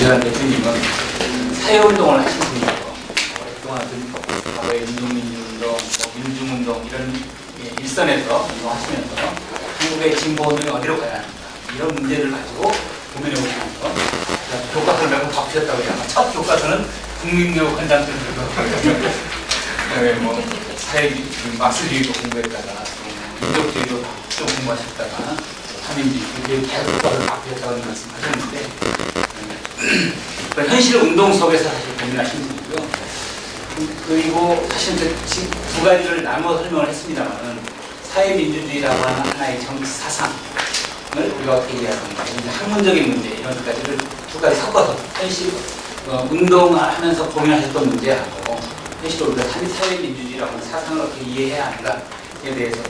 이재환 대표님은 사회운동을 하신 분이고 오랫동안 과거에 민주민주운동, 민중운동 이런 일선에서 운동하시면서 한국의 진보운동이 어디로 가야 하는가 이런 문제를 가지고 고민해 오시면서 교과서를 매우 바꾸셨다고 해요. 첫 교과서는 국민교육 헌장들을 뭐 사회 마스주의도 공부했다가 민족주의도 좀 공부하셨다가 삼인주의 계속 교과서를 바꾸셨다고 말씀하셨는데 현실 운동 속에서 사실 고민하시는 분이고요. 그리고 사실 지금 두 가지를 나눠 설명을 했습니다만 사회민주주의라고 하는 하나의 정치 사상을 우리가 어떻게 이해하는가, 학문적인 문제 이런 것까지를 두 가지 섞어서 현실 운동하면서 고민하셨던 문제하고 현실로 우리가 사회민주주의라고 하는 사상을 어떻게 이해해야 하는가에 대해서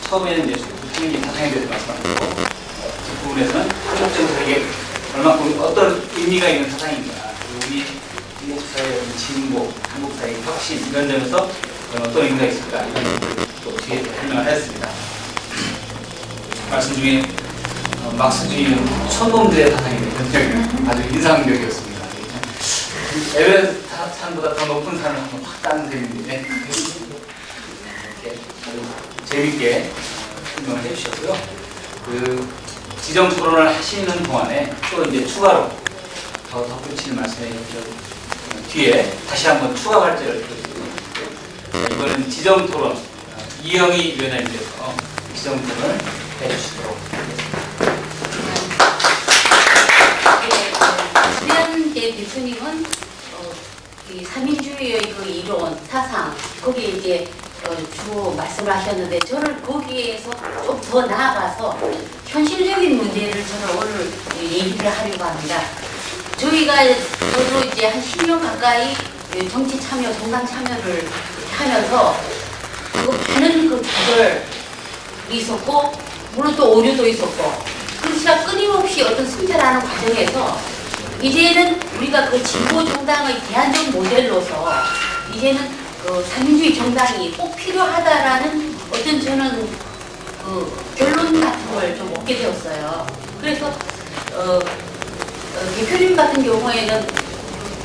처음에는 이제 국민의 사상에 대해서 말씀하셨고 뒷부분에서는 한국 정서에 얼마큼 어떤 의미가 있는 사상인가, 우리 한국 사회의 진보, 한국 사회의 혁신 이런 점에서 어떤 의미가 있을까 이런 부분을 또 뒤에 설명을 했습니다. 말씀 중에 막스주의는 촌놈들의 사상이라는 아주 인상적이었습니다. 에베레스트 산보다 더 높은 산을 한번 확 따는 셈인데 이렇게 재밌게 설명을 해주셨고요. 그 지정 토론을 하시는 동안에 또 이제 추가로 더 덧붙이는 말씀해 주셔서 뒤에 다시 한번 추가 발제를 드리고요. 이번엔 지정 토론 이영희 위원장님께서 지정 토론을 해주시도록 하겠습니다. 이재환 대표님은 이 삼인주의의 그 이론, 사상 거기에 이제 주로 말씀을 하셨는데 저는 거기에서 좀 더 나아가서 현실적인 문제를 저는 오늘 얘기를 하려고 합니다. 저도 이제 한 10년 가까이 정치 참여, 정당 참여를 하면서 많은 그 부절이 있었고 물론 또 오류도 있었고 그래서 끊임없이 어떤 성찰하는 과정에서 이제는 우리가 그 진보 정당의 대안적 모델로서 이제는 그 삼인주의 정당이 꼭 필요하다라는 어떤 저는 결론 같은 걸 좀 얻게 되었어요. 그래서 대표님 같은 경우에는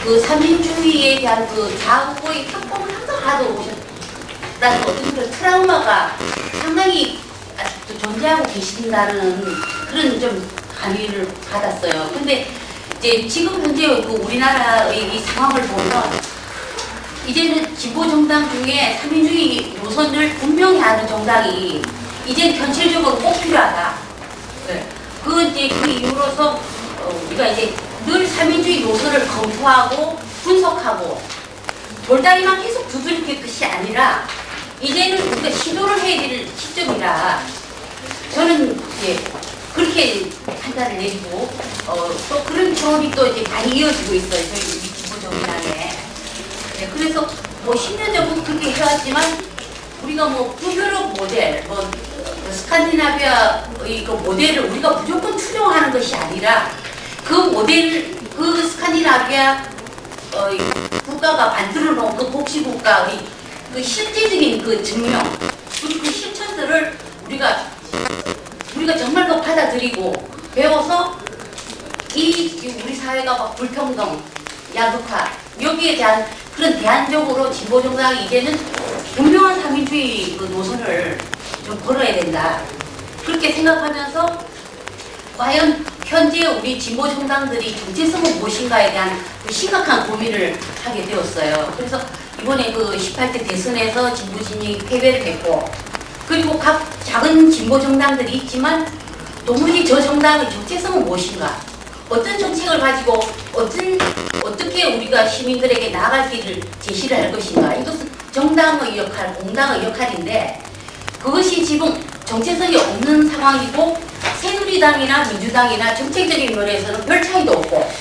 그 삼인주의에 대한 그 좌우의 협공을 항상 하고 오셨다는 어떤 그런 트라우마가 상당히 아직도 존재하고 계신다는 그런 좀 감의를 받았어요. 근데 이제 지금 현재 그 우리나라의 이 상황을 보면 이제는 진보 정당 중에 삼인주의 노선을 분명히 하는 정당이 이제 현실적으로 꼭 필요하다. 네. 그 이유로서 우리가 이제 늘 삼인주의 노선을 검토하고 분석하고 돌다리만 계속 두들길 것이 아니라 이제는 우리가 시도를 해야 될 시점이라 저는 이제 그렇게 판단을 내리고 또 그런 경험이 또 이제 많이 이어지고 있어요. 저희 진보 정당에. 네, 그래서 뭐 10년 전부터 그렇게 해왔지만 우리가 뭐 북유럽 모델, 뭐 스칸디나비아의 그 모델을 우리가 무조건 추종하는 것이 아니라 그 모델, 그 스칸디나비아 국가가 만들어 놓은 그 복지국가의 그 실제적인 그 증명, 그 실천들을 우리가 정말 더 받아들이고 배워서 우리 사회가 막 불평등, 야극화 여기에 대한 그런 대안적으로 진보 정당이 이제는 분명한 삼인주의 그 노선을 좀 걸어야 된다. 그렇게 생각하면서 과연 현재 우리 진보 정당들이 정체성은 무엇인가에 대한 그 심각한 고민을 하게 되었어요. 그래서 이번에 그 18대 대선에서 진보 진영이 패배를 했고 그리고 각 작은 진보 정당들이 있지만 도무지 저 정당의 정체성은 무엇인가? 어떤 정책을 가지고 어떻게 우리가 시민들에게 나아갈 길을 제시를 할 것인가? 이것은 정당의 역할, 공당의 역할인데 그것이 지금 정체성이 없는 상황이고 새누리당이나 민주당이나 정책적인 면에서는 별 차이도 없고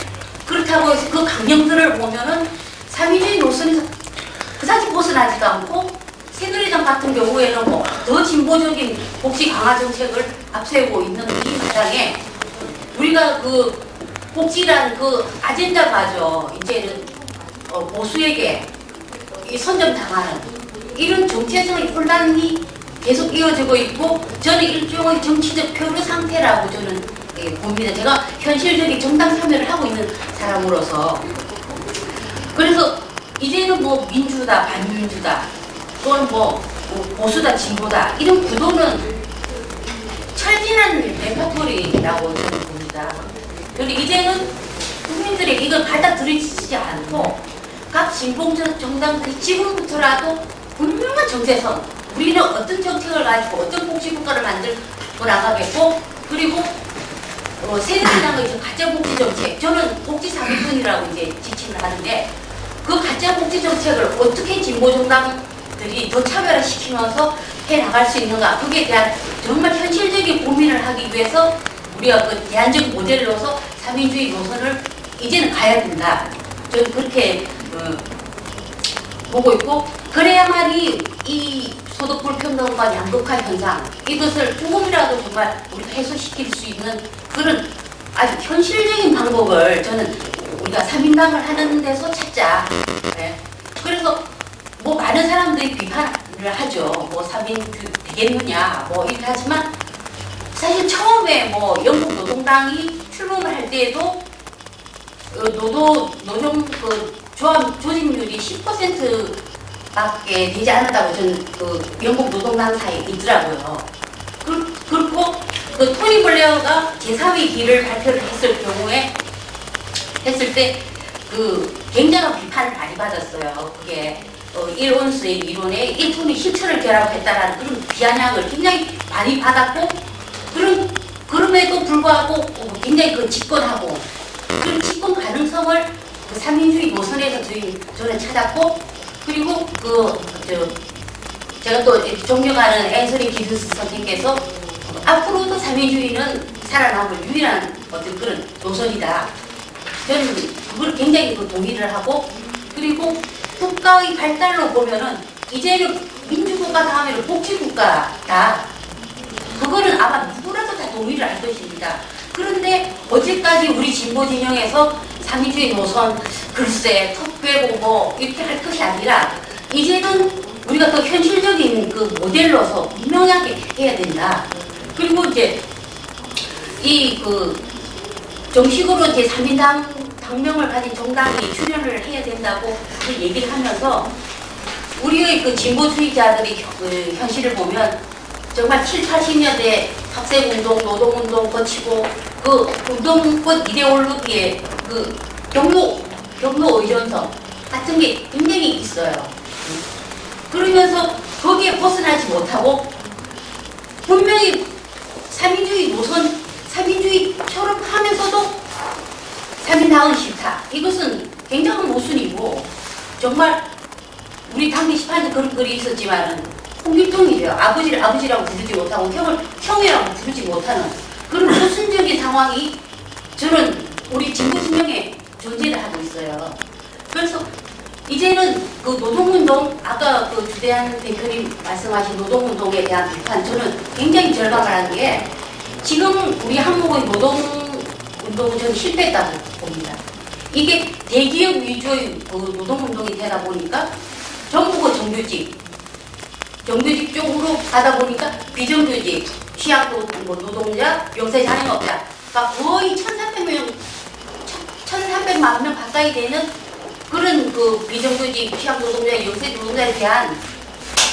그렇다고 해서 그 강령들을 보면은 삼인주의 노선에서 그다지 벗어나지도 않고 새누리당 같은 경우에는 뭐 더 진보적인 복지 강화 정책을 앞세우고 있는 이 마당에 우리가 그 복지란 그 아젠다가죠. 이제는 보수에게 선점당하는 이런 정체성의 혼란이 계속 이어지고 있고 저는 일종의 정치적 표류 상태라고 저는 봅니다. 제가 현실적인 정당 참여를 하고 있는 사람으로서. 그래서 이제는 뭐 민주다, 반민주다, 또는 뭐 보수다, 진보다 이런 구도는 철진한 레파토리라고 저는 봅니다. 그리고 이제는 국민들에게 이걸 받아들이지 않고 각 진보적 정당들이 지금부터라도 분명한 정체성, 우리는 어떤 정책을 가지고 어떤 복지국가를 만들고 나가겠고, 그리고 새누리당의 가짜복지 정책, 저는 복지사기꾼이라고 이제 지칭을 하는데, 그 가짜복지 정책을 어떻게 진보정당들이 더 차별화시키면서 해나갈 수 있는가, 거기에 대한 정말 현실적인 고민을 하기 위해서 우리가 그 대안적 모델로서 3인주의 노선을 이제는 가야 된다. 저는 그렇게 보고 있고, 그래야만이 이 소득 불평등과 양극화 현상, 이것을 조금이라도 정말 우리가 해소시킬 수 있는 그런 아주 현실적인 방법을 저는 우리가 3인당을 하는 데서 찾자. 네. 그래서 뭐 많은 사람들이 비판을 하죠. 뭐 3인 되겠느냐, 뭐 이렇게 하지만 사실 처음에 뭐 영국 노동당이 출범을 할 때에도 노동 조합 조직률이 10%밖에 되지 않았다고 저는 영국 노동당 사이에 있더라고요. 그렇고 토니 블레어가 제3의 길을 발표를 했을 때 굉장한 비판을 많이 받았어요. 그게 1온수의 이론에 1톤의 실천을 결합했다라는 그런 비아냥을 굉장히 많이 받았고, 그럼에도 불구하고 굉장히 집권하고, 그런 집권 가능성을 3인주의 노선에서 저는 찾았고, 그리고 제가 또 존경하는 앤서니 기드스 선생님께서 앞으로도 3인주의는 살아남을 유일한 어떤 그런 노선이다. 저는 그걸 굉장히 동의를 하고, 그리고 국가의 발달로 보면은 이제는 민주국가 다음에는 복지국가다. 그거는 아마 누구라도 다 동의를 할 것입니다. 그런데 어제까지 우리 진보 진영에서 3인주의 노선, 글쎄, 특별고 뭐 이렇게 할 것이 아니라 이제는 우리가 그 현실적인 그 모델로서 분명하게 해야 된다. 그리고 이제 정식으로 이제 3인당 당명을 가진 정당이 출연을 해야 된다고 얘기를 하면서 우리의 그 진보주의자들의 현실을 보면 정말 7, 80년대 학생운동, 노동운동 거치고 그 운동권 이데올로기의 그 경로 의존성 같은 게 굉장히 있어요. 그러면서 거기에 벗어나지 못하고 분명히 3인주의 노선, 3인주의처럼 하면서도 3인당은 싫다. 이것은 굉장한 모순이고, 정말 우리 당 게시판에 그런 글이 있었지만은 홍길동이래요. 아버지를 아버지라고 부르지 못하고 형을 형이라고 부르지 못하는 그런 모순적인 상황이 저는 우리 진보 진영에 존재를 하고 있어요. 그래서 이제는 그 노동운동, 아까 그 주대한 대표님 말씀하신 노동운동에 대한 비판, 저는 굉장히 절감을 하는 게, 지금 우리 한국의 노동운동은 저는 실패했다고 봅니다. 이게 대기업 위주의 노동운동이 되다 보니까 전부 그 정규직 쪽으로 가다 보니까 비정규직, 취약도 노동자, 영세 자영업자가 거의 1,300만 명 가까이 되는 그런 그 비정규직, 취약 노동자, 영세 노동자에 대한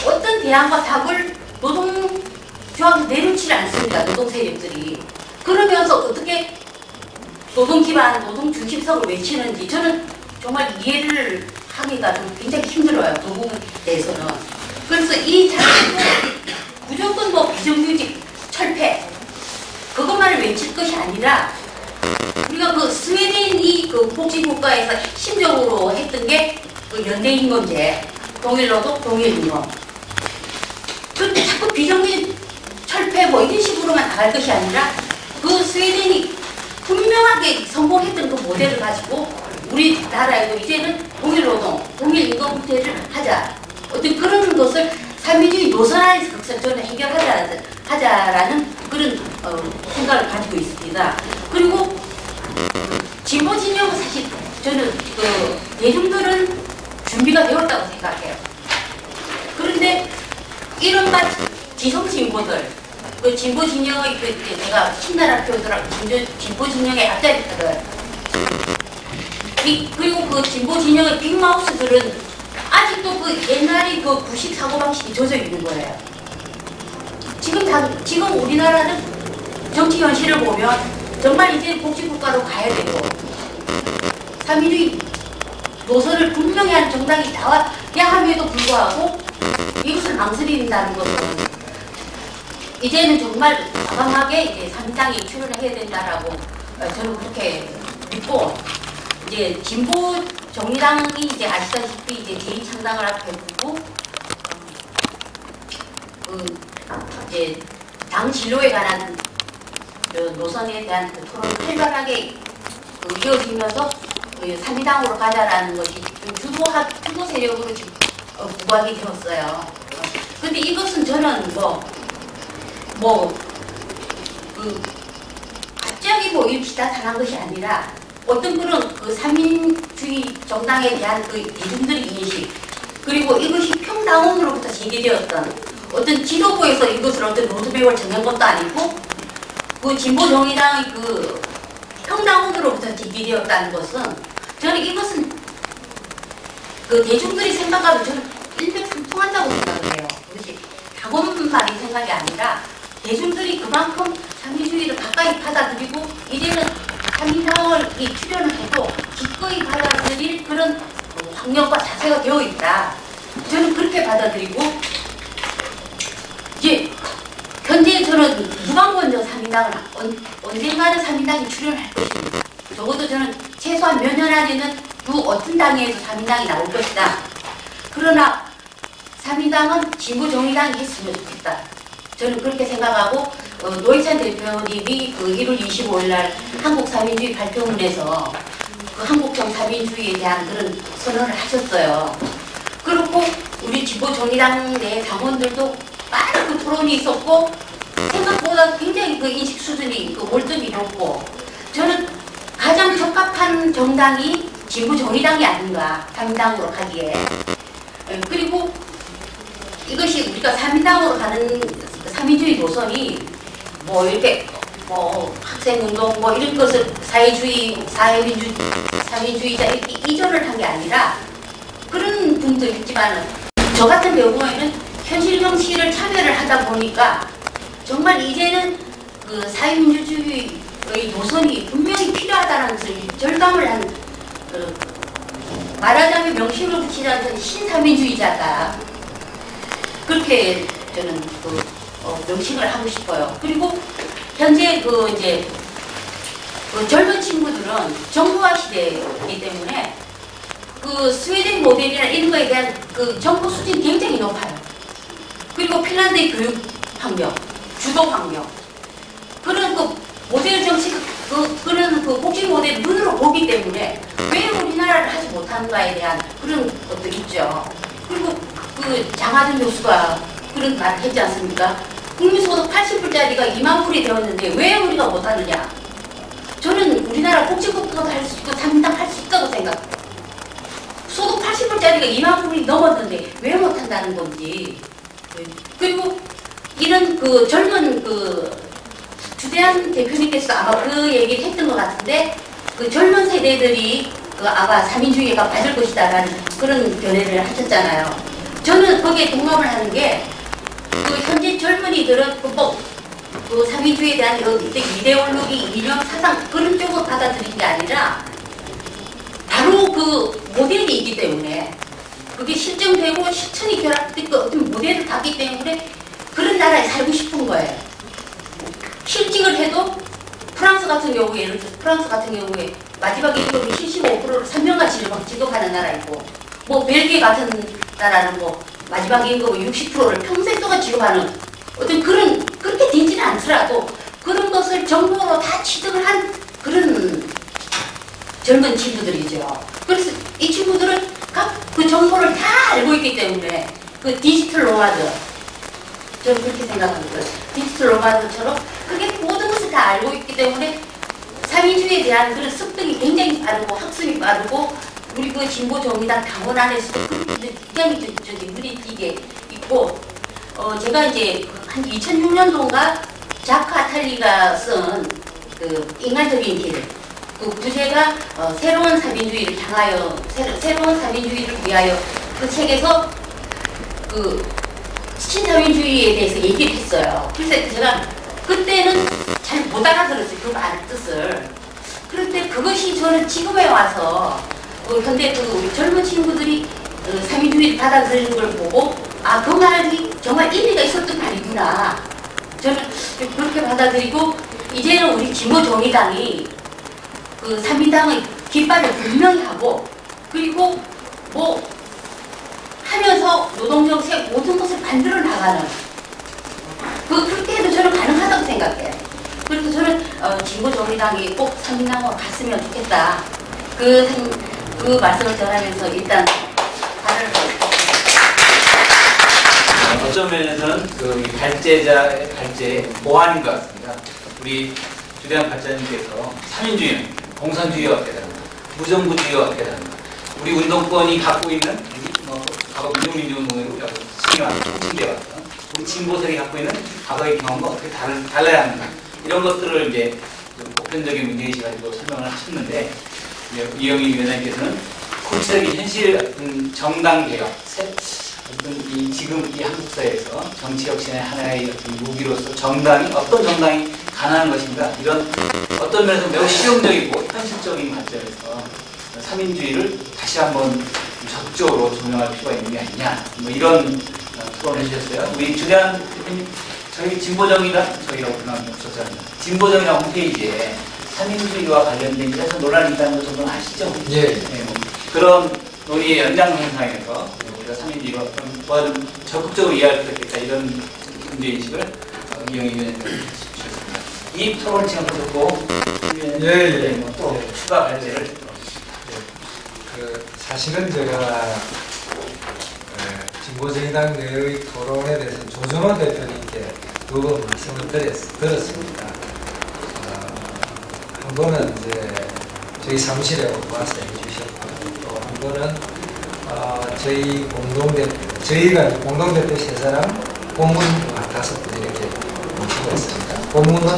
어떤 대안과 답을 노동조합이 내놓지 않습니다. 노동 세력들이. 그러면서 어떻게 노동 기반, 노동 중심성을 외치는지 저는 정말 이해를 하기가 좀 굉장히 힘들어요. 그 부분에 대해서는. 그래서 이 자체도 무조건 뭐 비정규직 철폐 그것만을 외칠 것이 아니라, 우리가 그 스웨덴이 그 복지국가에서 심적으로 했던 게 그 연대임금제, 동일노동, 동일임금. 그런데 자꾸 비정규직 철폐 뭐 이런 식으로만 나갈 것이 아니라, 그 스웨덴이 분명하게 성공했던 그 모델을 가지고 우리나라에도 이제는 동일노동, 동일임금제를 하자. 어떤 그런 것을 3인주의 노선 안에서 극선전을 해결하자라는 그런 생각을 가지고 있습니다. 그리고 진보 진영은 사실 저는 그 대중들은 준비가 되었다고 생각해요. 그런데 이른바 지성 진보들, 그 진보 진영의 그 이제 제가 신나라 표더라 진보 진영의 앞자리들 그리고 그 진보 진영의 빅마우스들은 아직도 그 옛날에 그 구식 사고방식이 젖어 있는 거예요. 지금 우리나라는 정치 현실을 보면 정말 이제 복지국가로 가야 되고 3.1위 노선을 분명히 한 정당이 나와야 함에도 불구하고 이것을 망설인다는 것은 이제는 정말 과감하게 이제 3당이 출연을 해야 된다라고 저는 그렇게 믿고 이제 진보 정의당이 이제 아시다시피 이제 재임창당을 앞에 두고 이제 당 진로에 관한 노선에 대한 그 토론을 활발하게 이어지면서 3.2당으로 가자라는 것이 좀 주도 세력으로 지금 부각이 되었어요. 근데 이것은 저는 갑자기 일시 나타난 것이 아니라 어떤 그런 그 3인주의 정당에 대한 그 대중들의 인식 그리고 이것이 평당원으로부터 제기되었던 어떤 지도부에서 이것을 어떤 로드맵을 정한 것도 아니고 그 진보 정의당의 그 평당원으로부터 제기되었다는 것은 저는 이것은 그 대중들이 생각하면 저는 일맥상통한다고 생각을 해요. 그것이 당원만이 생각이 아니라 대중들이 그만큼 3인주의를 가까이 받아들이고 이제는 3인당을 출연을 해도 기꺼이 받아들일 그런 환경과 자세가 되어 있다. 저는 그렇게 받아들이고 이제 현재 저는 누가 먼저 3인당을 언젠가는 3인당이 출연할 것입니다. 적어도 저는 최소한 몇 년 안에는 그 어떤 당에서 3인당이 나올 것이다. 그러나 3인당은 진보정의당이 했으면 좋겠다. 저는 그렇게 생각하고 노회찬 대표님이 그 1월 25일 날 한국 3인주의 발표문에서 그 한국형 3인주의에 대한 그런 선언을 하셨어요. 그렇고 우리 진보정의당 내 당원들도 많은 그 토론이 있었고 생각보다 굉장히 그 인식 수준이 그 월등히 높고 저는 가장 적합한 정당이 진보정의당이 아닌가 3인당으로 가기에 그리고 이것이 우리가 3인당으로 가는 3인주의 노선이 이렇게 학생운동 이런 것을 사회주의, 3인주의자 이렇게 이전을 한 게 아니라 그런 분도 있지만 저 같은 경우에는 현실 정치를 참여를 하다 보니까 정말 이제는 그 사회민주주의의 노선이 분명히 필요하다는 것을 절감을 한 말하자면 명심을 붙이자는 신사민주의자다. 그렇게 저는 명칭을 하고 싶어요. 그리고 현재 이제 젊은 친구들은 정보화 시대이기 때문에 그 스웨덴 모델이나 이런 거에 대한 그 정보 수준이 굉장히 높아요. 그리고 핀란드의 교육 환경, 주도 환경 그런 그 모델 정치 그런 그 복지 모델 눈으로 보기 때문에 왜 우리나라를 하지 못하는가에 대한 그런 것도 있죠. 그리고 그 장하준 교수가 그런 말을 했지 않습니까? 국민소득 80불짜리가 2만 불이 되었는데 왜 우리가 못하느냐? 저는 우리나라 복지국가도 할 수 있고 3인당 할 수 있다고 생각해요. 소득 80불짜리가 2만 불이 넘었는데 왜 못한다는 건지. 그리고 이런 그 젊은 주대한 대표님께서 아마 그 얘기를 했던 것 같은데 그 젊은 세대들이 아마 3인주의가 빠질 것이다라는 그런 견해를 하셨잖아요. 저는 거기에 동감을 하는 게 그 현재 젊은이들은 그 3인주의에 대한 이데올로기, 이념, 사상 그런 쪽으로 받아들인 게 아니라 바로 그 모델이 있기 때문에 그게 실증되고 실천이 결합된 어떤 모델을 갖기 때문에 그런 나라에 살고 싶은 거예요. 실직을 해도 프랑스 같은 경우에 예를 들어서 프랑스 같은 경우에 마지막 임금이 75%를 3년간 지급하는 나라이고 벨기에 같은 나라는 마지막 임금의 60%를 평생 동안 지급하는 어떤 그렇게 되지는 않더라도 그런 것을 정보로 다 취득을 한 그런 젊은 친구들이죠. 그래서 이 친구들은 각 그 정보를 다 알고 있기 때문에 그 디지털 노마드 저는 그렇게 생각합니다. 디지털 노마드처럼 그게 모든 것을 다 알고 있기 때문에 3인주의에 대한 그런 습득이 굉장히 빠르고 학습이 빠르고 우리 그 진보 정의당 당원 안에서도 굉장히 눈이 띄게 있고 제가 이제 한 2006년도인가 자크 아탈리가 쓴 그 인간적인 길, 그 주제가 새로운 사민주의를 향하여, 새로운 사민주의를 위하여, 그 책에서 그 신사민주의에 대해서 얘기를 했어요. 글쎄 제가 그때는 잘 못 알아들었어요. 그 말 뜻을. 그런데 그것이 저는 지금에 와서 현대 우리 젊은 친구들이 사민주의를 받아들이는 걸 보고 아, 그 말이 정말 의미가 있었던 말이구나. 저는 그렇게 받아들이고 이제는 우리 진보정의당이 그 삼민당의 깃발을 분명히 하고 그리고 뭐 하면서 노동정책 모든 것을 만들어 나가는 그렇게 해도 저는 가능하다고 생각해요. 그래서 저는 진보정의당이 꼭 삼민당으로 갔으면 좋겠다. 그 말씀을 전하면서 일단 발언을 어떤 면에서는 그 발제자의 발제의 보완인 것 같습니다. 우리 주대한 발자님께서 사민주의는 공산주의와 같게 다른다. 무정부주의와 같게 다른다. 우리 운동권이 갖고 있는 과거 민주민주운동으로 칭대왔던 우리 진보세력이 갖고 있는 과거의 경험과 어떻게 달라야 하는가 이런 것들을 이제 보편적인 문제의식을 가지고 설명을 하셨는데 이영희 위원장님께서는 구체적인 현실 같은 정당 개혁 지금 이 한국 사회에서 정치 혁신의 하나의 어떤 무기로서 어떤 정당이 가능한 것인가 이런 어떤 면에서 매우 실용적이고 현실적인 관점에서 삼인주의를 다시 한번 적극적으로 조명할 필요가 있는 게 아니냐 뭐 이런 토론을 해주셨어요. 우리 주대한 대표님 저희 진보정의당 저희라고 불렀잖아요. 진보정의당 홈페이지에 삼인주의와 관련된 일에서 논란이 있다는 거 정도는 아시죠? 예. 네, 뭐 그런 논의의 연장선상에서 우리가 삼인주의가 어떤 적극적으로 이해할 수 있겠다 이런 문제인식을 이영희 위원장님께서 주셨습니다. 이 토론을 지금 듣고 또 추가 발제를 사실은 제가 진보정의당 내의 토론에 대해서 조준호 대표님께 두 번 말씀을 드렸습니다. 한 번은 이제 저희 사무실에 와서 해주셨고 또 한 번은 저희 저희가 공동대표 세 사람, 고문 5분 이렇게 모시고 있습니다. 고문은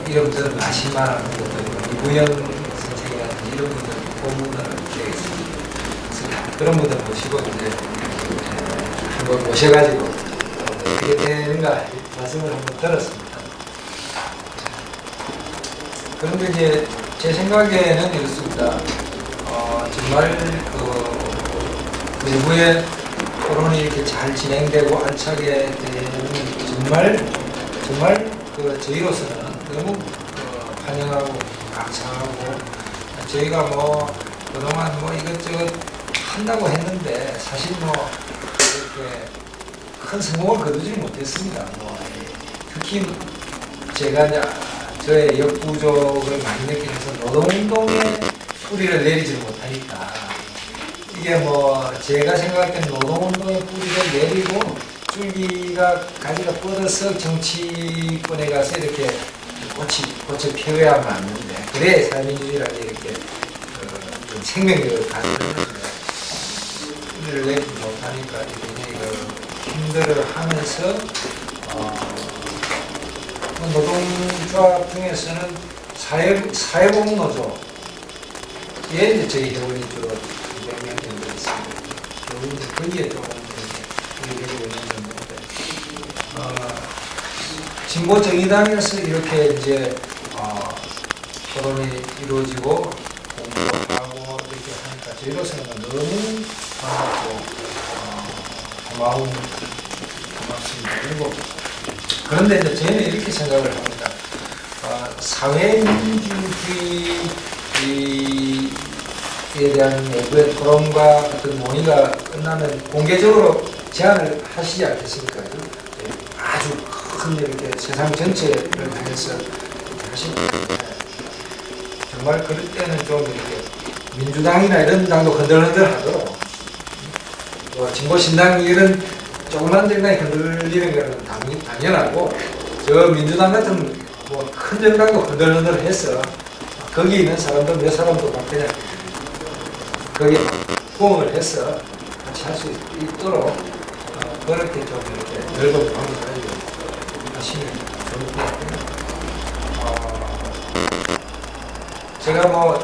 이름 들은 아시만 분들, 이부영 선생이라든지 이런 분들 고문을 되어 있습니다. 그래서 그런 분들 모시고 이제 한번 모셔가지고 어떻게 되는가 말씀을 한번 들었습니다. 그런데 이제 제 생각에는 이렇습니다. 정말 내부의 토론이 이렇게 잘 진행되고 알차게 되는 정말 저희로서는 너무 환영하고 감사하고 저희가 뭐 그동안 뭐 이것저것 한다고 했는데 사실 뭐 이렇게 큰 성공을 거두지 못했습니다. 특히 제가 이제 저의 역부족을 많이 느끼면서 노동운동에 뿌리를 내리지 못하니까 이게 뭐 제가 생각할 땐 노동운동의 뿌리를 내리고 가지가 뻗어서 정치권에 가서 이렇게 꽃이 피어야 맞는데 그래 사민주의라는 이렇게 생명력을 갖는 뿌리를 내리지 못하니까 굉장히 힘들어하면서 노동조합 중에서는 사회복무노조에 이제 저희 회원이 주로 200명 정도 있습니다. 회원이 거기에 좀 되고 있는 정도인데 진보정의당에서 이렇게 이제 토론이 이루어지고 공부도 하고 이렇게 하니까 저희로서는 너무 반갑고 고맙습니다. 그리고 그런데 이제 저희는 이렇게 생각을 합니다. 사회민주주의에 대한 내부의 토론과 어떤 논의가 끝나면 공개적으로 제안을 하시지 않겠습니까? 아주 큰 이렇게 세상 전체를 향해서 하시는 정말 그럴 때는 좀 이렇게 민주당이나 이런 당도 흔들흔들 하도록 진보신당 이런 조그만 정당이 흔들리는 것은 당연하고 저 민주당 같은 뭐 큰 정당도 흔들흔들해서 거기 있는 사람들 몇 사람도 막 그냥 거기에 포옹을 해서 같이 할 수 있도록 그렇게 좀 이렇게 넓은 방법을 하시면 제가 뭐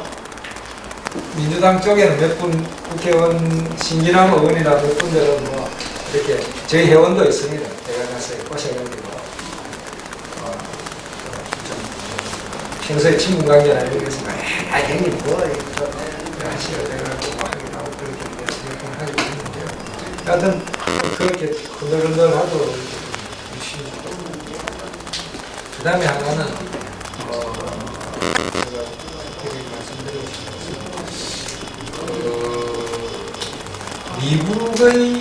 민주당 쪽에는 몇 분 국회의원 신기남 의원이나 몇 분들은 뭐 이렇게 저희 회원도 있습니다. 제가 가서 꼬셔가지고 좀 평소에 친분 관계나 이렇게 해서 형님 뭐 하시오 내가 하기도 하고 그렇게 하고 있는데요. 하여튼 그렇게 흔들흔들하도록 그 다음에 하나는 제가 말씀드리고 싶어서 미국의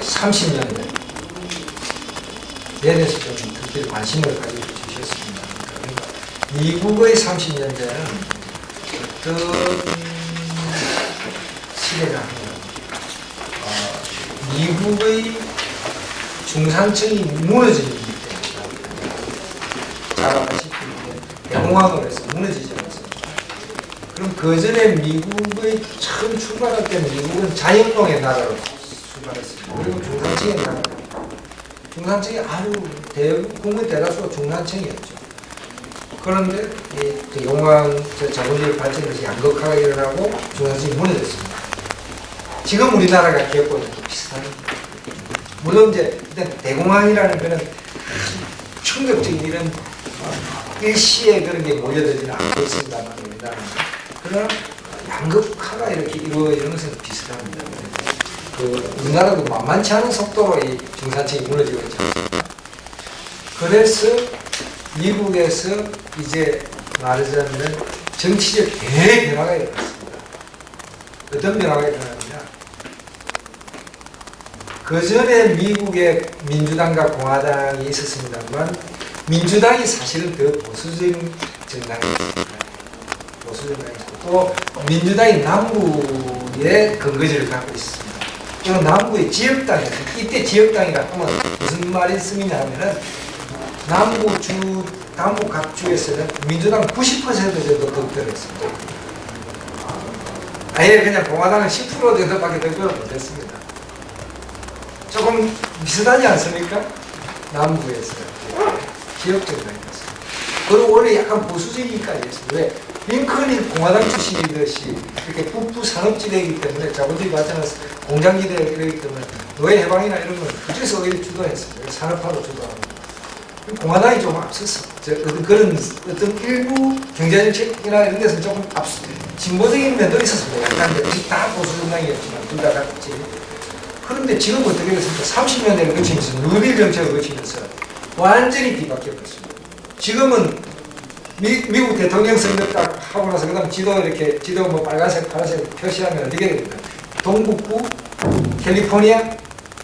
30년대 대해서 좀 특별히 관심을 가지고 주셨습니다. 그러니까 미국의 30년대는 어떤 시대가 하면 미국의 중산층이 무너지는 때 잘 아시다시피 대공황으로 해서 무너지지 않았습니다. 그럼 그 전에 미국의 처음 출발할 때는 미국은 자연농의 나라로 출발했습니다. 그리고 중산층의 나라. 중산층이 아주 국민 대다수가 중산층이었죠. 그런데 그 용왕 자본주의 발전에서 양극화가 일어나고 중산층이 무너졌습니다. 지금 우리나라가 겪고 있는 게 비슷합니다. 물론 이제 일단 대공황이라는 거는 충격적인 이런 일시에 그런 게 몰려들지는 않고 있습니다만 우리나라는 그러나 양극화가 이렇게 이루어지는 것은 비슷합니다. 그 우리나라도 만만치 않은 속도로 이 중산층이 무너지고 있지 않습니까? 그래서 미국에서 이제 말하자면 정치적 대변화가 일어났습니다. 어떤 변화가 일어났느냐? 그 전에 미국에 민주당과 공화당이 있었습니다만 민주당이 사실은 더 보수적인 정당이었습니다. 보수 정당이었고 또 민주당이 남부에 근거지를 갖고 있습니다. 이건 남부의 지역당이에요. 이때 지역당이라 하면 무슨 말씀이냐 하면은 남부 각 주에서는 민주당 90% 정도 득표를 했습니다. 아예 그냥 공화당은 10% 정도밖에 득표를 못했습니다. 조금 비슷하지 않습니까? 남부에서 지역 정당이었습니다. 그리고 원래 약간 보수적이니까 이랬어요. 왜? 링컨이 공화당 출신이듯이 이렇게 북부 산업지대이기 때문에 자본주의 발전해서 공장지대이기 때문에 노예 해방이나 이런 건 그쪽에서 오히려 주도했어요. 산업화로 주도하고. 공화당이 좀 앞서서 그런 어떤 일부 경제정책이나 이런 데서 조금 진보적인 면도 있었습니다. 약간 다 보수 정당이었지만 둘 다 같이. 그런데 지금 어떻게 됐습니까? 30년대를 거치면서 뉴딜 정책을 거치면서 완전히 뒤바뀌었습니다. 지금은 미국 대통령 선거 딱 하고 나서 그다음 지도 뭐 빨간색, 파란색 표시하면 어떻게 됩니까? 동북부, 캘리포니아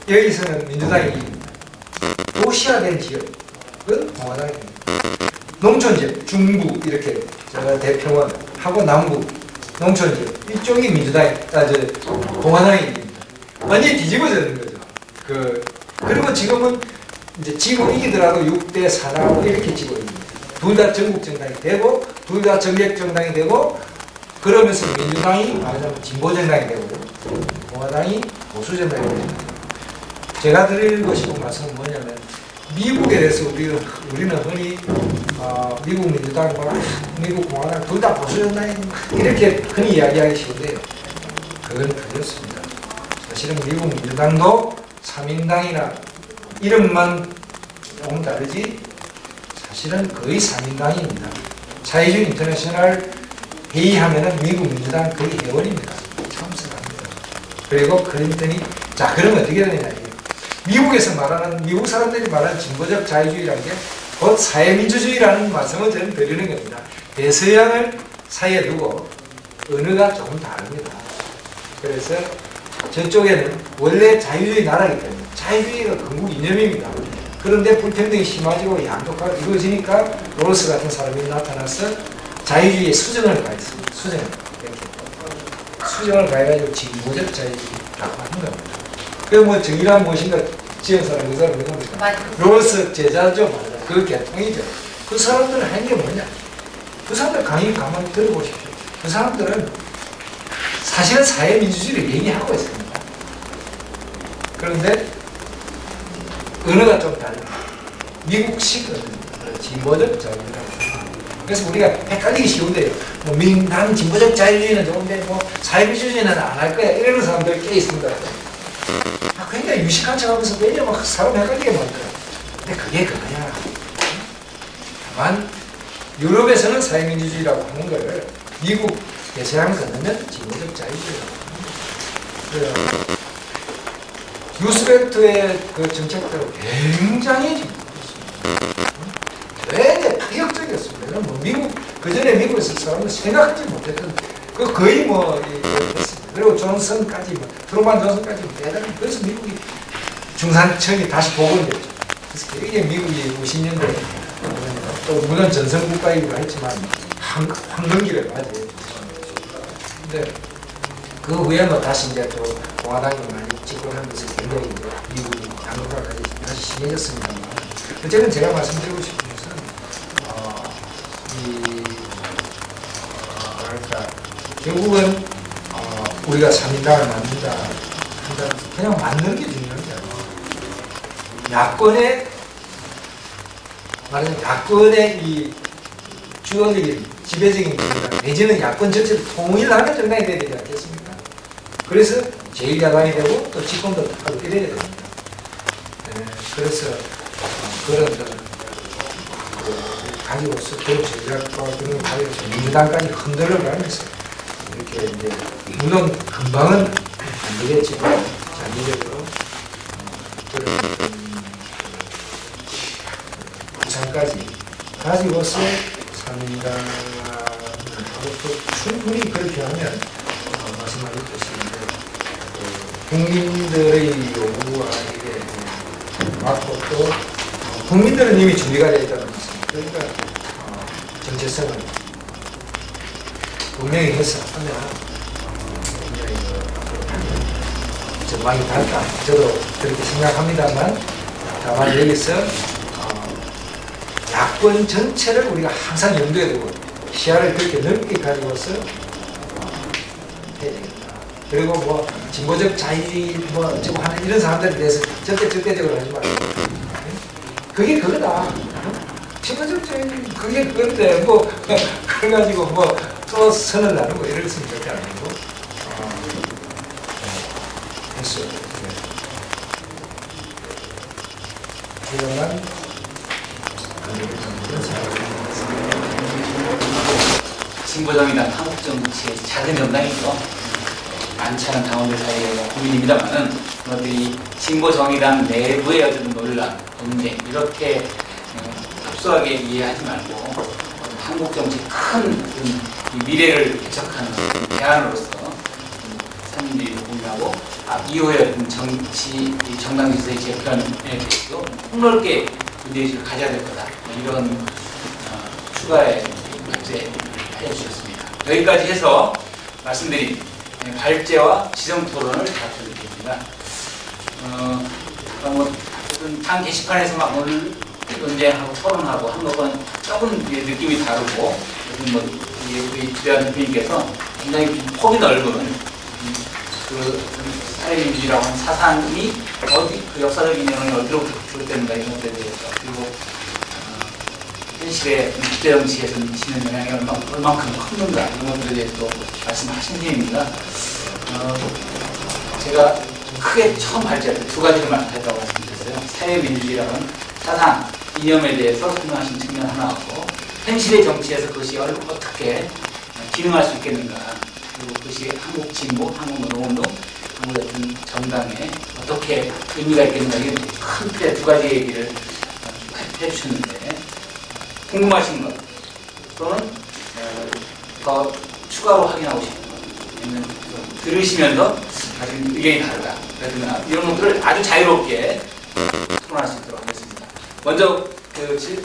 여기서는 민주당이 이깁니다. 도시화된 지역은 공화당이 됩니다. 농촌 지역, 중부 이렇게 대평원 하고 남부 농촌 지역 이쪽이 공화당이 이깁니다. 완전히 뒤집어지는 거죠. 그리고 지금은 이제 지고 이기더라도 6대 4라고 이렇게 지고 있습니다. 둘 다 전국 정당이 되고, 둘 다 전략 정당이 되고, 그러면서 민주당이 말하자면 진보 정당이 되고, 공화당이 보수 정당이 됩니다. 제가 드리고 싶은 말씀은 뭐냐면, 미국에 대해서 우리는 흔히 미국 민주당과 미국 공화당 둘 다 보수 정당이 이렇게 흔히 이야기하기 쉬운데요. 그건 틀렸습니다. 사실은 미국 민주당도 3인당이나 이름만 조금 다르지 사실은 거의 3인당입니다. 자유주의 인터내셔널 회의하면은 미국 민주당 거의 회원입니다. 참석합니다. 그리고 클린턴이 자 그러면 어떻게 되느냐 미국에서 말하는 미국 사람들이 말하는 진보적 자유주의라는 게 곧 사회민주주의라는 말씀을 저는 드리는 겁니다. 대서양을 사이에 두고 언어가 조금 다릅니다. 그래서 저쪽에는 원래 자유주의 나라이기 때문에 자유주의가 건국 이념입니다. 그런데 불평등이 심해지고 양극화가 이루어지니까 롤스 같은 사람이 나타나서 자유주의의 수정을 가했습니다. 수정을 가해가지고 진보적 자유주의라고 하는 겁니다. 그럼 뭐 정의란 무엇인가 지은 사람 그 사람 누굽니까? 롤스 제자죠. 맞아. 그 계통이죠. 그 사람들은 한 게 뭐냐? 그 사람들 강의 가만히 들어보십시오. 그 사람들은 사실은 사회민주주의를 얘기하고 있습니다. 그런데 언어가 좀 다릅니다. 미국식 언어입니다. 진보적 자유주의라고 그래서 우리가 헷갈리기 쉬운데요. 뭐 나는 진보적 자유주의는 좋은데 뭐 사회민주주의는 안 할 거야 이러는 사람들 꽤 있습니다. 굉장히 유식한 척하면서 왜냐면 사람 헷갈리게 만들어요. 근데 그게 그거야. 다만 유럽에서는 사회민주주의라고 하는 걸 미국 대서양 건너면 진보적 자유주의라고 합니다. 그래요. 루스벨트의 그 정책대로 굉장히 진보했습니다. 굉장히 파격적이었습니다. 뭐 미국 그전에 미국에서 사람은 생각하지 못했던 그 거의 뭐 했습니다. 그리고 존슨까지 뭐 트루만 존슨까지 대단히 그래서 미국이 중산층이 다시 복원됐죠. 그래서 이게 미국이 50년대 또 물론 전성국가이기도 했지만 황금기를 맞이했죠. 근데 그 후에 뭐 다시 이제 또 공화당이 많이 집권하면서 굉장히 이제 미국이 양극화까지 다시 심해졌습니다만 어쨌든 제가 말씀드리고 싶은 것은 뭐랄까 결국은 우리가 3인당을 만든다 한다 그냥 만드는 게 중요한 게 아니에요. 야권의 말하자면 야권의 이 주요적인 지배적인 정당 내지는 야권 전체를 통일하는 정당이 돼야 되지 않겠습니까? 그래서 제1야당이 되고 또 집권도 하고 이래야 됩니다. 네, 그래서 그런 가지고서 개혁 전략과 그런 걸 가지고서 민주당까지 흔들어 가면서 이렇게 이제 물론 금방은 안 되겠지만 장기적으로 그런 구상까지 가지고서 3인당을 하고 또 충분히 그렇게 하면 말씀하셨듯이 국민들의 요구와 이게 맞고 또 국민들은 이미 준비가 되어 있다는 말씀. 그러니까 정체성을 분명히 해서 하면 굉장히 전망이 밝다. 저도 그렇게 생각합니다만 다만 여기서 야권 전체를 우리가 항상 염두에 두고 시야를 그렇게 넓게 가지고서 해야 되겠다. 그리고 뭐 진보적 자유주의 뭐 어쩌고 하는 이런 사람들에 대해서 절대적으로 하지 말고 그게 그거다. 진보적 자유주의 그게 그건데 뭐 그래가지고 뭐 또 선을 나누고 이럴 수는 절대 아니고 했어요. 그러면 진보정의당 한국정치의 작은 정당이죠. 많지 않은 당원들 사이에 고민입니다만은 그것들이 진보정의당 내부의 어떤 논란, 논쟁 이렇게 협소하게 이해하지 말고 한국정치 큰 미래를 개척하는 대안으로서 산민주의를 고민하고 이후에 어떤 정치, 정당 질서의 재편에 대해서도 폭넓게 문제의식을 가져야 될 거다. 이런 추가의 발제 해주셨습니다. 여기까지 해서 말씀드린 발제와 지정 토론을 다뤄드리겠습니다. 뭐 당 게시판에서 막 오늘 논쟁하고 토론하고 한 것은 조금 느낌이 다르고 뭐 우리 주대한 대표님께서 굉장히 폭이 넓은 그 사회민주주의라고 하는 사상이 어디 그 역사적인 영향이 어디로 비롯되는가 이런 것들에 대해서 그리고 현실의 국제 정치에서 미치는 영향이 얼만큼 컸는가 이런 것들에 대해서 말씀하신 셈입니다. 제가 크게 처음 발제할 때 두 가지를만 했다고 말씀드렸어요. 사회민주주의라는 사상, 이념에 대해서 설명하신 측면 하나하고 현실의 정치에서 그것이 어떻게 기능할 수 있겠는가 그리고 그것이 한국 진보, 한국 노동운동, 한국 같은 정당에 어떻게 의미가 있겠는가 이런 큰 틀의 두 가지 얘기를 해주셨는데 궁금하신 것 또는 더 추가로 확인하고 싶은 것 들으시면서 아직 의견이 다르다 그러면 이런 것들을 아주 자유롭게 토론할 수 있도록 하겠습니다. 먼저 토론을 주신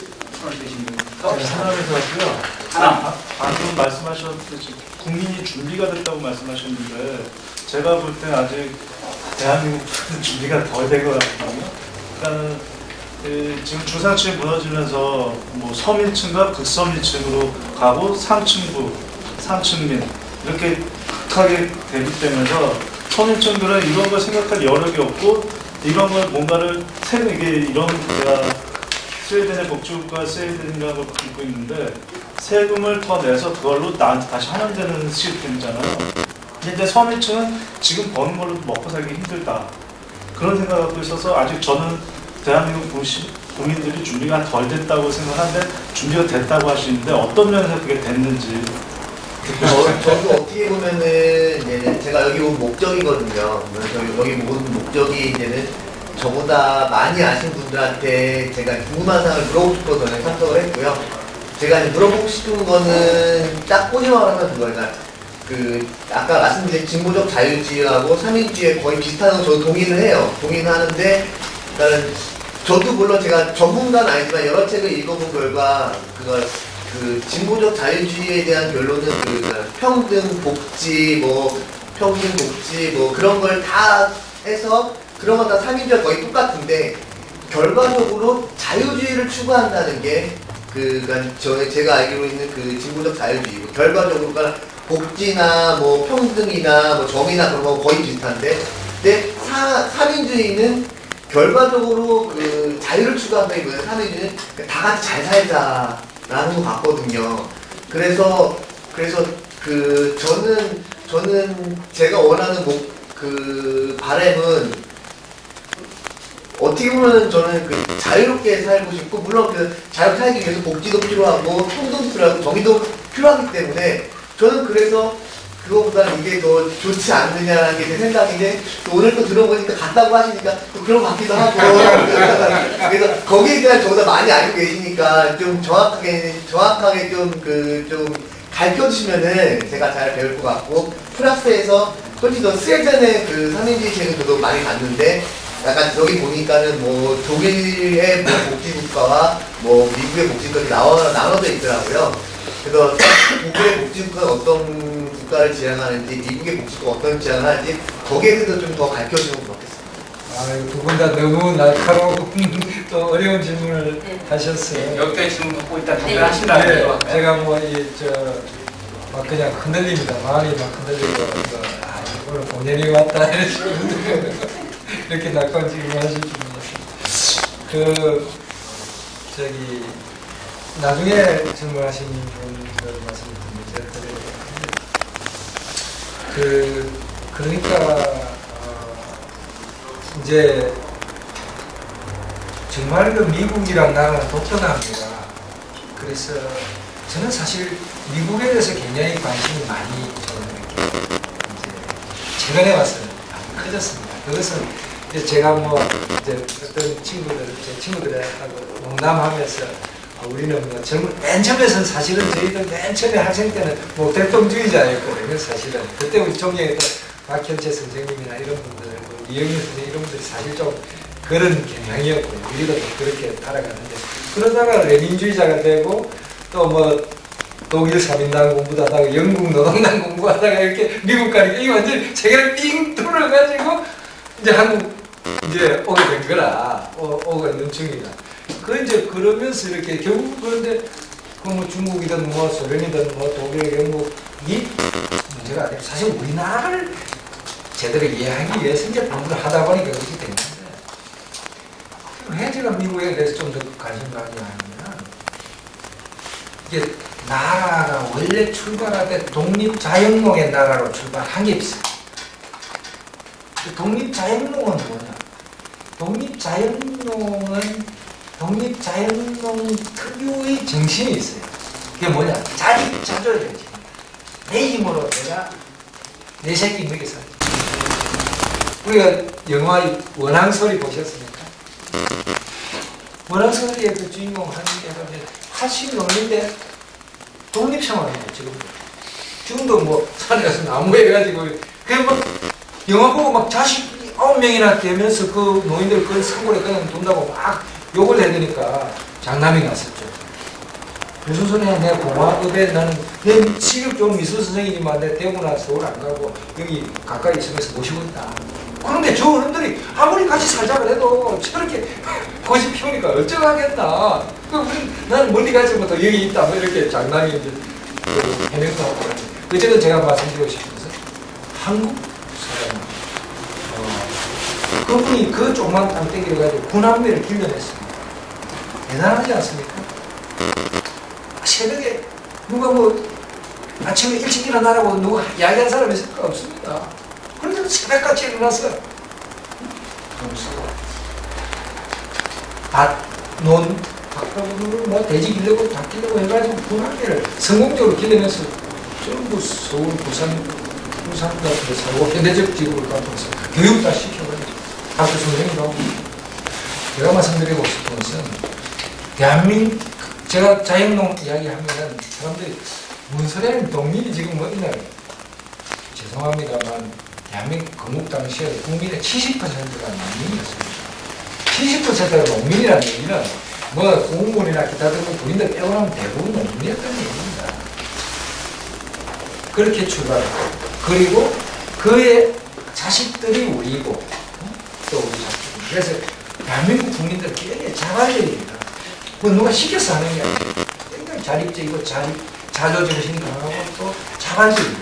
분부터 하나를 더 하고요. 하나. 방금 말씀하셨듯이 국민이 준비가 됐다고 말씀하셨는데 제가 볼 때 아직 대한민국은 준비가 덜 된 것 같거든요. 그러니까 지금 중산층이 무너지면서 뭐 서민층과 극서민층으로 가고 상층부, 상층민 이렇게 극하게 대립되면서 서민층들은 이런 걸 생각할 여력이 없고 이런 걸 뭔가를 새로 이게 이런 제가 스웨덴의 복지국가 스웨덴이라고 듣고 있는데 세금을 더 내서 그걸로 나한테 다시 환원되는 시스템이잖아요. 근데 서민층은 지금 버는 걸로도 먹고 살기 힘들다. 그런 생각을 갖고 있어서 아직 저는 대한민국 국민들이 준비가 덜 됐다고 생각하는데 준비가 됐다고 하시는데 어떤 면에서 그게 됐는지. 저도 어떻게 보면은 이제는 제가 여기 온 목적이거든요. 그래서 여기 온 목적이 이제는 저보다 많이 아신 분들한테 제가 궁금한 사항을 물어보고 싶어서 저는 참석을 했고요. 제가 이제 물어보고 싶은 거는 딱 꼬집어서 그거예요. 그러니까 그 아까 말씀드린 진보적 자유주의하고 삼인주의에 거의 비슷한 거 저도 동의를 해요. 동의는 하는데 그러니까 저도 물론 제가 전문가는 아니지만 여러 책을 읽어본 결과 그 진보적 자유주의에 대한 결론은 그러니까 평등 복지 뭐 그런 걸 다 해서 그런 건 다 삼인주의와 거의 똑같은데 결과적으로 자유주의를 추구한다는 게 그러니까 제가 알기로 있는 그 진보적 자유주의고 결과적으로 그러니까 복지나 뭐 평등이나 뭐 정의나 그런 거 거의 비슷한데 근데 삼인주의는 결과적으로 그 자유를 추구한다기보다는 삼인주의는 다 같이 잘 살자라는 것 같거든요. 그래서 그 저는 제가 원하는 그 바람은 어떻게 보면 저는 그 자유롭게 살고 싶고 물론 그 자유롭게 살기 위해서 복지도 필요하고 평등도 필요하고 정의도 필요하기 때문에 저는 그래서 그거보다는 이게 더 좋지 않느냐라는 게 제 생각인데 또 오늘 또 들어보니까 같다고 하시니까 또 그런 것 같기도 하고 그래서 거기에 대한 저보다 많이 알고 계시니까 좀 정확하게 좀 가르쳐 주시면은 제가 잘 배울 것 같고 프랑스에서 솔직히 저 스웨덴의 그 삼인주의 책은 저도 많이 봤는데 약간 저기 보니까는 뭐 독일의 뭐 복지국가와 뭐 미국의 복지국가가 나눠져 있더라고요. 그래서 독일의 복지국가는 어떤 국가를 지향하는지 미국의 복지국가가 어떤 지향을 하는지 거기에 대해서 좀 더 가르쳐주면 좋겠습니다. 두 분 다 너무 날카로운 또 어려운 질문을 하셨어요. 여기까지 질문 받고 일단 답변하신다고요. 네, 제가 막 그냥 흔들립니다. 마음이 막 흔들리고 이거는 본연이 왔다 이런 식으로 이렇게 낙관 질문하실 줄은 나중에 질문하신 분들 말씀드리면 그러니까 이제 정말 그 미국이란 나라는 독특합니다. 그래서 저는 사실 미국에 대해서 굉장히 관심이 많이 저는 이렇게 이제 최근에 와서 많이 커졌습니다. 그것은 이제 제가 이제 어떤 제 친구들하고 농담하면서 우리는 맨 처음에는 사실은 저희들 맨 처음에 학생 때는 대통주의자였거든요. 사실은 그때 우리 존경했던 박현채 선생님이나 이런 분들, 이영희 선생님 이런 분들이 사실 좀 그런 경향이었고요. 우리도 그렇게 살아갔는데 그러다가 레닌주의자가 되고 또 독일 삼인당 공부도 하다가 영국 노동당 공부하다가 이렇게 미국 가니까 이게 완전 세계를 삥 뚫어가지고 이제 한국 이제 오게 된 거라 오게 있는 중이다. 그러면서 이렇게 결국 그런데 중국이든 소련이든 독일, 영국이 문제가 아니고 사실 우리나라를 제대로 이해하기 위해서 이제 공부를 하다 보니까 그렇게 된 건데 왜 제가 미국에 대해서 좀 더 관심 가지냐면 이게 나라가 원래 출발할 때 독립자영농의 나라로 출발한 게 있어요. 독립자영농은 뭐냐? 독립자영농 특유의 정신이 있어요. 그게 뭐냐? 자립자조의 정신. 내 힘으로 내가 내 새끼 먹여 살지. 우리가 영화 원앙소리 보셨습니까? 원앙소리의 그 주인공 한계가 80년대 독립생활이에요, 지금. 지금도 산에 가서 나무에 가지고, 영화 보고 자식이 9명이나 되면서 그 노인들 그 산골에 그냥 둔다고 막 욕을 해대니까 장남이 났었죠. 교수선에 내 공화국에 나는 내 시력 좋은 미술 선생이지만 내 대구나 서울 안 가고 여기 가까이 있으면서 모시고 있다. 그런데 저 어른들이 아무리 같이 살자 그래도 저렇게 고집 피우니까 어쩌겠나. 나는 멀리 가지 못하고 여기 있다. 이렇게 장남이 이제 해명도 하고 그러는데. 어쨌든 제가 말씀드리고 싶은 것은 한국 사람, 그분이 그 조그만 땅덩이를 가지고 군함대를 길러냈습니다. 대단하지 않습니까? 새벽에 누가 뭐 아침에 일찍 일어나라고 누가 이야기한 사람이 있을 거 없습니다. 그런데 새벽같이 일어나서 밭논 닭가루를 뭐 돼지 기르고 닭 기르고 해가지고 분할개를 성공적으로 기르면서 전부 서울, 부산 같은 데 살고 현대적 직업을 갖고서 교육 다 시켜가지고 학교 선생님도 하고. 제가 말씀드리고 싶은 것은 대한민국 제가 자영농 이야기하면은 사람들이 뭔 소리야 독립이 지금 뭐 있나 죄송합니다만 대한민국 건국 당시에 국민의 70%가 농민이었습니다. 70%가 농민이라는 얘기는 뭐 공무원이나 기타 등등 군인들 빼고 나면 대부분 농민이었다는 얘기입니다. 그렇게 출발하고 그리고 그의 자식들이 우리고 또 우리 자식들. 그래서 대한민국 국민들 굉장히 자발적입니다. 뭐 누가 시켜서 하는 게 아니에요. 굉장히 자립적이고 자조정신이 강하고 또 자발적입니다.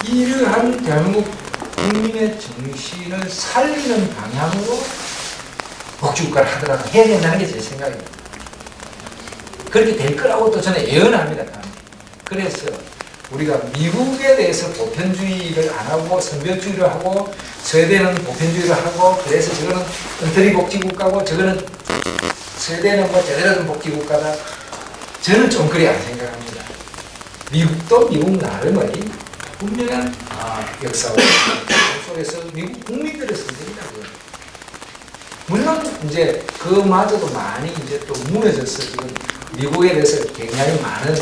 이러한 대한민국 국민의 정신을 살리는 방향으로 복지국가를 하더라도 해야 된다는 게 제 생각입니다. 그렇게 될 거라고 또 저는 예언합니다. 그래서 우리가 미국에 대해서 보편주의를 안 하고 선별주의를 하고 스웨덴은 보편주의를 하고 그래서 저거는 은퇴리 복지국가고 저거는 스웨덴은 뭐 제대로 된 복지국가다. 저는 좀 그리 안 생각합니다. 미국도 미국 나름의 분명한 역사와 속에서 미국 국민들의 선택이라고요. 물론 이제 그마저도 많이 이제 또 무너져서 지금 미국에 대해서 굉장히 많은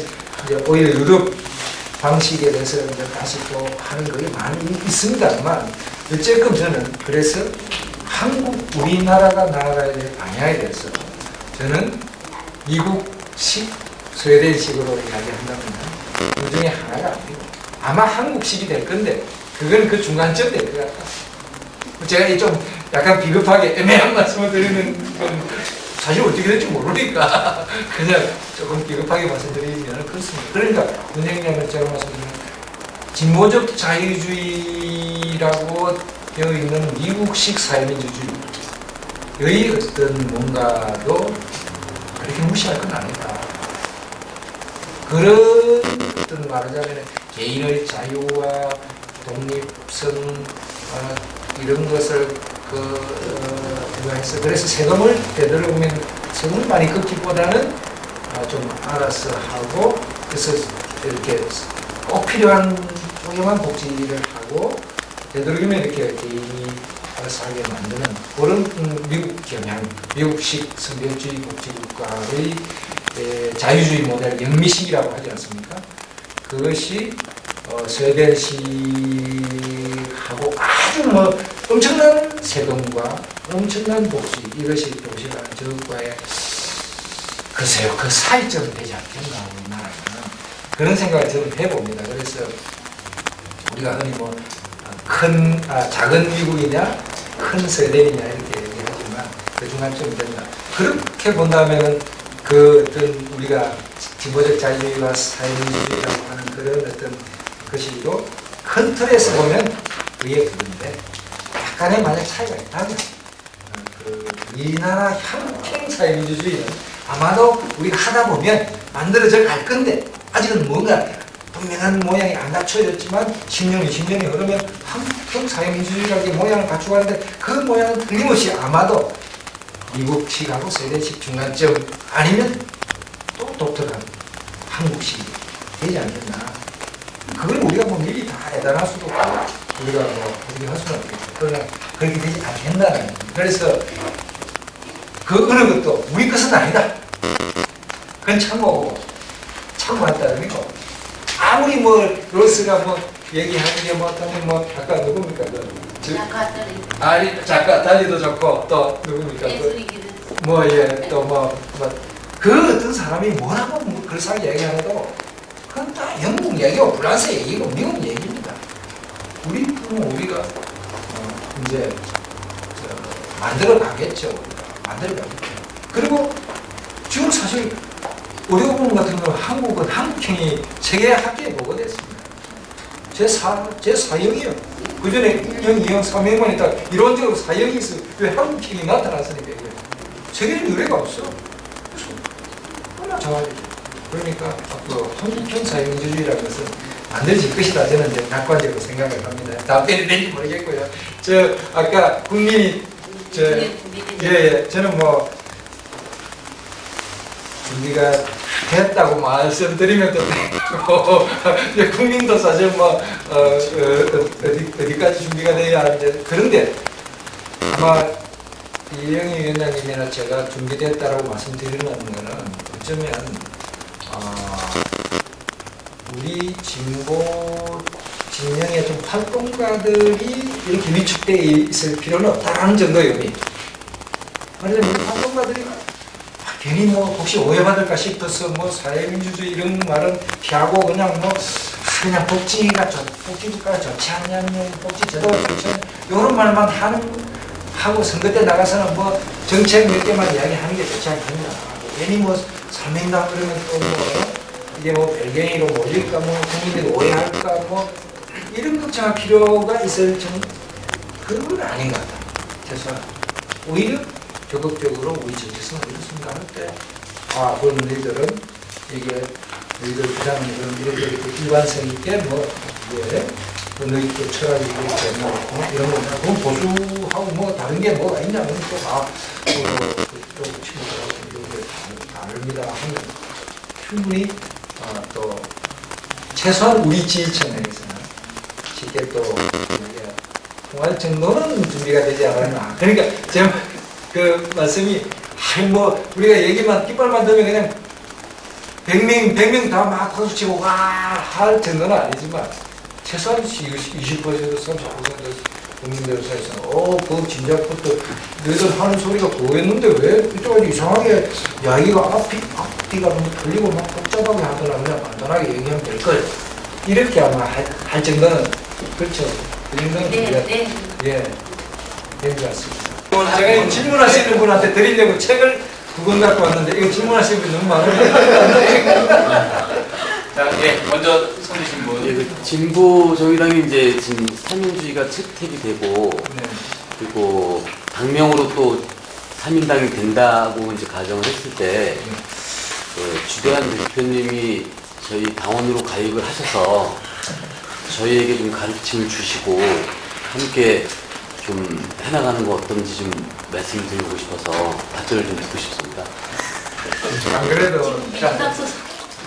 이제 오히려 유럽 방식에 대해서 이제 다시 또 하는 것이 많이 있습니다만 어쨌건 저는 그래서 우리나라가 나아가야 될 방향에 대해서 저는 미국식 스웨덴식으로 이야기한다면 그 중에 하나가 아니고 아마 한국식이 될 건데 그건 그 중간쯤 될 것 같다. 제가 좀 약간 비겁하게 애매한 말씀을 드리는 건 사실 어떻게 될지 모르니까 그냥 조금 비겁하게 말씀드리면 그렇습니다. 그러니까 문재인님은 제가 말씀드리면 진보적 자유주의라고 되어 있는 미국식 사회민주주의의 어떤 뭔가도 그렇게 무시할 건 아니다. 그런 어떤 말하자면 개인의 자유와 독립성 이런 것을 해서 그래서 세금을 되도록이면 세금을 많이 걷기보다는 좀 알아서 하고 그래서 이렇게 꼭 필요한 소형한 복지를 하고 되도록이면 이렇게 개인이 알아서 하게 만드는 그런 미국 경향, 미국식 선별주의 복지국가의 자유주의 모델 영미식이라고 하지 않습니까? 그것이 스웨덴식하고 아주 뭐 엄청난 세금과 엄청난 복지 이것이 도시가 저과의 글쎄요 그 사이점은 되지 않겠나 우리나라는 그런 생각을 저는 해봅니다. 그래서 우리가 흔히 뭐 작은 미국이냐 큰 스웨덴이냐 이렇게 얘기하지만 그 중간쯤이 된다. 그렇게 본다면은 그 어떤 우리가 진보적 자유주의와 사회민주주의라고 하는 그런 어떤 것이도 큰 틀에서 보면 그게 그건데 약간의 만약 차이가 있다면 우리나라 향평 사회민주주의는 아마도 우리가 하다 보면 만들어져 갈 건데 아직은 뭔가 분명한 모양이 안 갖춰졌지만 10년, 20년이 흐르면 한국형 사회민주주의라는 모양을 갖추고가는데 그 모양은 틀림없이 아마도 미국식하고 스웨덴식 중간점 아니면 또 독특한 한국식이 되지 않겠나. 그걸 우리가 뭐 미리 다 해달할 수도 없고 우리가 뭐 어떻게 할 수는 없겠죠. 그러나 그렇게 되지 않겠나는. 그래서 그 어느 것도 우리 것은 아니다. 그건 참고했다는 거고. 아무리 뭐 로스가 뭐 얘기하는 게 뭐 어떤 뭐 아까 누굽니까 작가 달리도 좋고 또 누굽니까 그 어떤 사람이 뭐라고 그럴싸하게 얘기하는데도 그건 다 영국 얘기고 프랑스 얘기고 미국 얘기입니다. 우리가 이제 만들어 가겠죠. 만들어 가겠죠. 그리고 지금 사실 의료부문 같은 경우는 한국은 한국형이 세계 학계에 보고됐습니다. 제4형이요. 그 전에 1형, 2형, 3형만 있다 이론적으로 4형이 있어요. 왜 한국형이 나타났으니까 이게 세계적 유례가 없어. 그래서 얼마나 정확해요. 그러니까 앞으로 한국형 사회민주주의라는 것은 만들어질 것이다. 저는 이제 낙관적으로 생각을 합니다. 답변이 될지 모르겠고요. 저 아까 국민이 저는 뭐 준비가 됐다고 말씀드리면 또 국민도 사실 뭐 어디까지 준비가 돼야 하는데 그런데 아마 이영희 위원장님이나 제가 준비됐다라고 말씀드리는 거는 어쩌면 우리 진보 진영의 좀 활동가들이 이렇게 위축되어 있을 필요는 없다는 정도의 의미. 그래서 우리 활동가들이 괜히 뭐 혹시 오해받을까 싶어서 뭐 사회민주주의 이런 말은 피하고 그냥 뭐 그냥 복지국가가 좋지 않냐면 복지 제도가 좋지 않냐 이런 말만 하고 선거 때 나가서는 뭐 정책 몇 개만 이야기하는 게 좋지 않겠냐. 괜히 뭐 사명당 그러면 또 뭐 이게 뭐 별개로 몰릴까 뭐 국민들이 오해할까 뭐 이런 걱정할 필요가 있을 정도 그건 아닌 것 같다. 최소한 오히려 적극적으로 우리 정체성을 이렇습니다 할 때 그런 너희들은 이게 너희들 부장님은 이렇게 일관성 있게 뭐 이게 너희 또 철학이 이렇게 뭐 이런 거 그건 보수하고 뭐 다른 게 뭐가 있냐면 또 친구들하고 이렇게 다릅니다 하면 충분히 또 최소한 우리 지지층에서는 쉽게 또 통할 정도는 준비가 되지 않았나. 그러니까 제가 그 말씀이 뭐 우리가 얘기만 깃발만 들면 그냥 100명 다 막 박수치고 와 할 정도는 아니지만 최소한 20% 30% 국민들 사이에서 그 진작부터 너희들 하는 소리가 그거였는데 왜 이쪽까지 이상하게 야 이거 앞뒤가 너무 틀리고 막 복잡하게 하더라 그냥 간단하게 얘기하면 될 거예요. 이렇게 아마 할 정도는 그렇죠. 그 정도는 된 것 같습니다. 제가 질문하시는 분한테 드리려고 책을 2권 갖고 왔는데 이거 질문하시는 분이 너무 많아요. 자, 먼저 손 드신 분. 그 진보 정의당이 이제 지금三민주의가 채택이 되고 그리고 당명으로 또 3인당이 된다고 이제 가정을 했을 때 주대한 대표님이 저희 당원으로 가입을 하셔서 저희에게 좀 가르침을 주시고 함께 좀 해나가는 거 어떤지 좀 말씀을 드리고 싶어서 답변을 좀 듣고 싶습니다. 안 그래도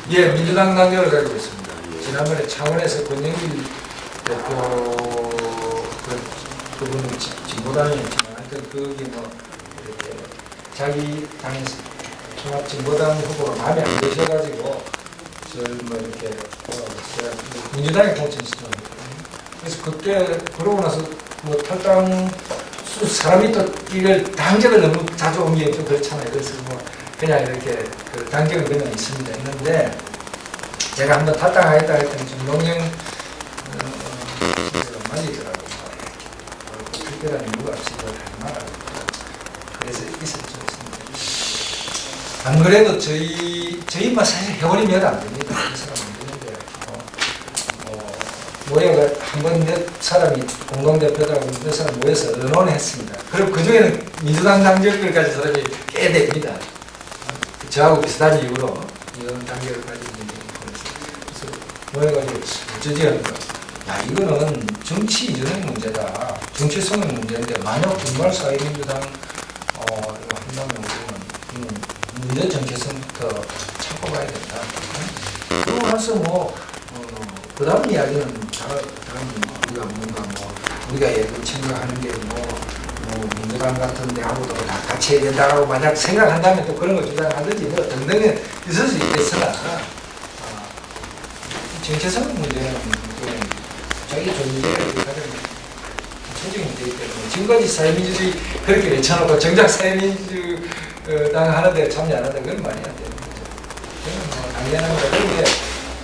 민주당 당규를 가지고 있습니다. 지난번에 창원에서 권영길 대표 그분은 진보당이었지만 하여튼 거기 뭐 이렇게 자기 당에서 통합진보당 후보가 마음에 안 드셔가지고 뭐 이렇게 제가 민주당에 공천시켰거든요. 그래서 그때 그러고 나서 뭐 탈당 사람이 또 이걸 당적을 너무 자주 옮기면 좀 그렇잖아요. 그래서 뭐 그냥 이렇게 그 당적은 그냥 있습니다. 있는데 제가 한번 탈당하겠다 했더니 정동영 선생가 말리더라고요. 특별한 이유가 없이 그걸 하지 마라. 그래서 있었죠. 안 그래도 저희만 사실 해버리면 안 됩니다. 그 사람은 되는데 모여가 한 번 몇 사람이 공동대표들하고 몇 사람 모여서 의논을 했습니다. 그리고 그 중에는 민주당 당적을까지 사람이 꽤 됩니다. 저하고 비슷한 이유로 이런 단계를 가지고 있는 그래서 모여가지고 어쩌지 하니까 야 이거는 정치 이전의 문제다. 정치성의 문제인데 만약 정말 사회민주당 한다면 우리는 문제 정체성부터 찾고 가야 된다. 그러고 나서 그 다음 이야기는 우리가 뭔가 우리가 예를 생각하는 게 민주당 같은 데하고도 다 같이 해야 된다고 만약 생각한다면 또 그런 거 주장하든지 뭐 등등은 있을 수 있겠으나 정체성 문제는 자기 존재가 가장 최적인 문제이기 때문에 지금까지 사회민주주의 그렇게 외쳐놓고 정작 사회민주당 하는데 참여 안 하는데 그건 말이 안 되는 거죠. 그건 당연한 거고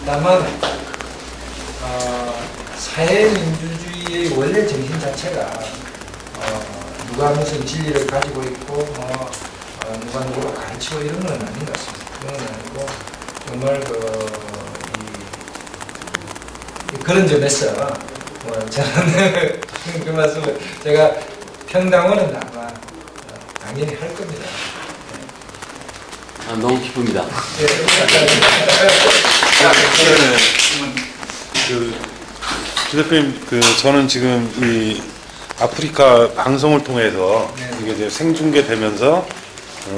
다만 사회민주주의의 원래 정신 자체가 누가 무슨 진리를 가지고 있고 누가 누구를 가르치고 이런 건 아닌 것 같습니다. 그런 건 아니고 정말 그런 점에서 저는 그 말씀을 제가 평당원은 아마 당연히 할 겁니다. 너무 기쁩니다. 주 대표님, 저는 지금 이 아프리카 방송을 통해서 이게 이제 생중계되면서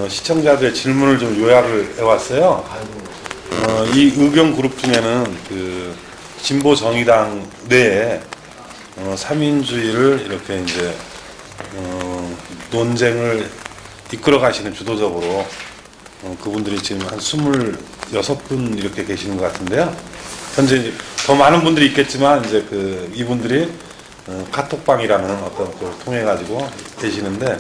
시청자들의 질문을 좀 요약을 해왔어요. 이 의견 그룹 중에는 진보 정의당 내에 3인주의를 이렇게 이제 논쟁을 이끌어 가시는 주도적으로 그분들이 지금 한 26분 이렇게 계시는 것 같은데요. 현재 더 많은 분들이 있겠지만 이제 이분들이 카톡방이라는 어떤 걸 통해 가지고 계시는데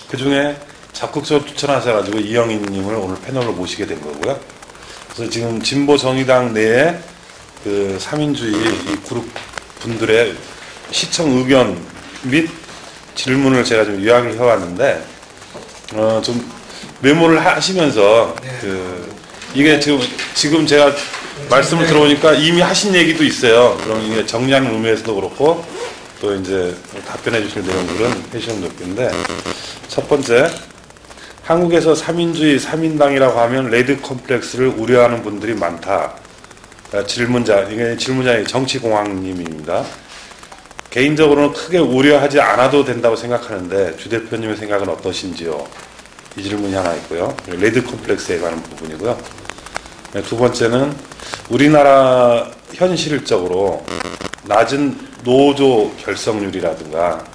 그 중에 적극적으로 추천하셔가지고 이영희님을 오늘 패널로 모시게 된 거고요. 그래서 지금 진보 정의당 내에 3인주의 이 그룹 분들의 시청 의견 및 질문을 제가 좀 요약을 해왔는데 좀 메모를 하시면서 이게 지금 제가 말씀을 들어보니까 이미 하신 얘기도 있어요. 그럼 이게 정리하는 의미에서도 그렇고 또 이제 답변해 주실 내용들은 해주시면 좋겠는데 첫 번째, 한국에서 3인주의 3인당이라고 하면 레드 컴플렉스를 우려하는 분들이 많다. 이게 질문자의 정치공학님입니다. 개인적으로는 크게 우려하지 않아도 된다고 생각하는데 주 대표님의 생각은 어떠신지요? 이 질문이 하나 있고요. 레드 컴플렉스에 관한 부분이고요. 두 번째는 우리나라 현실적으로 낮은 노조 결성률이라든가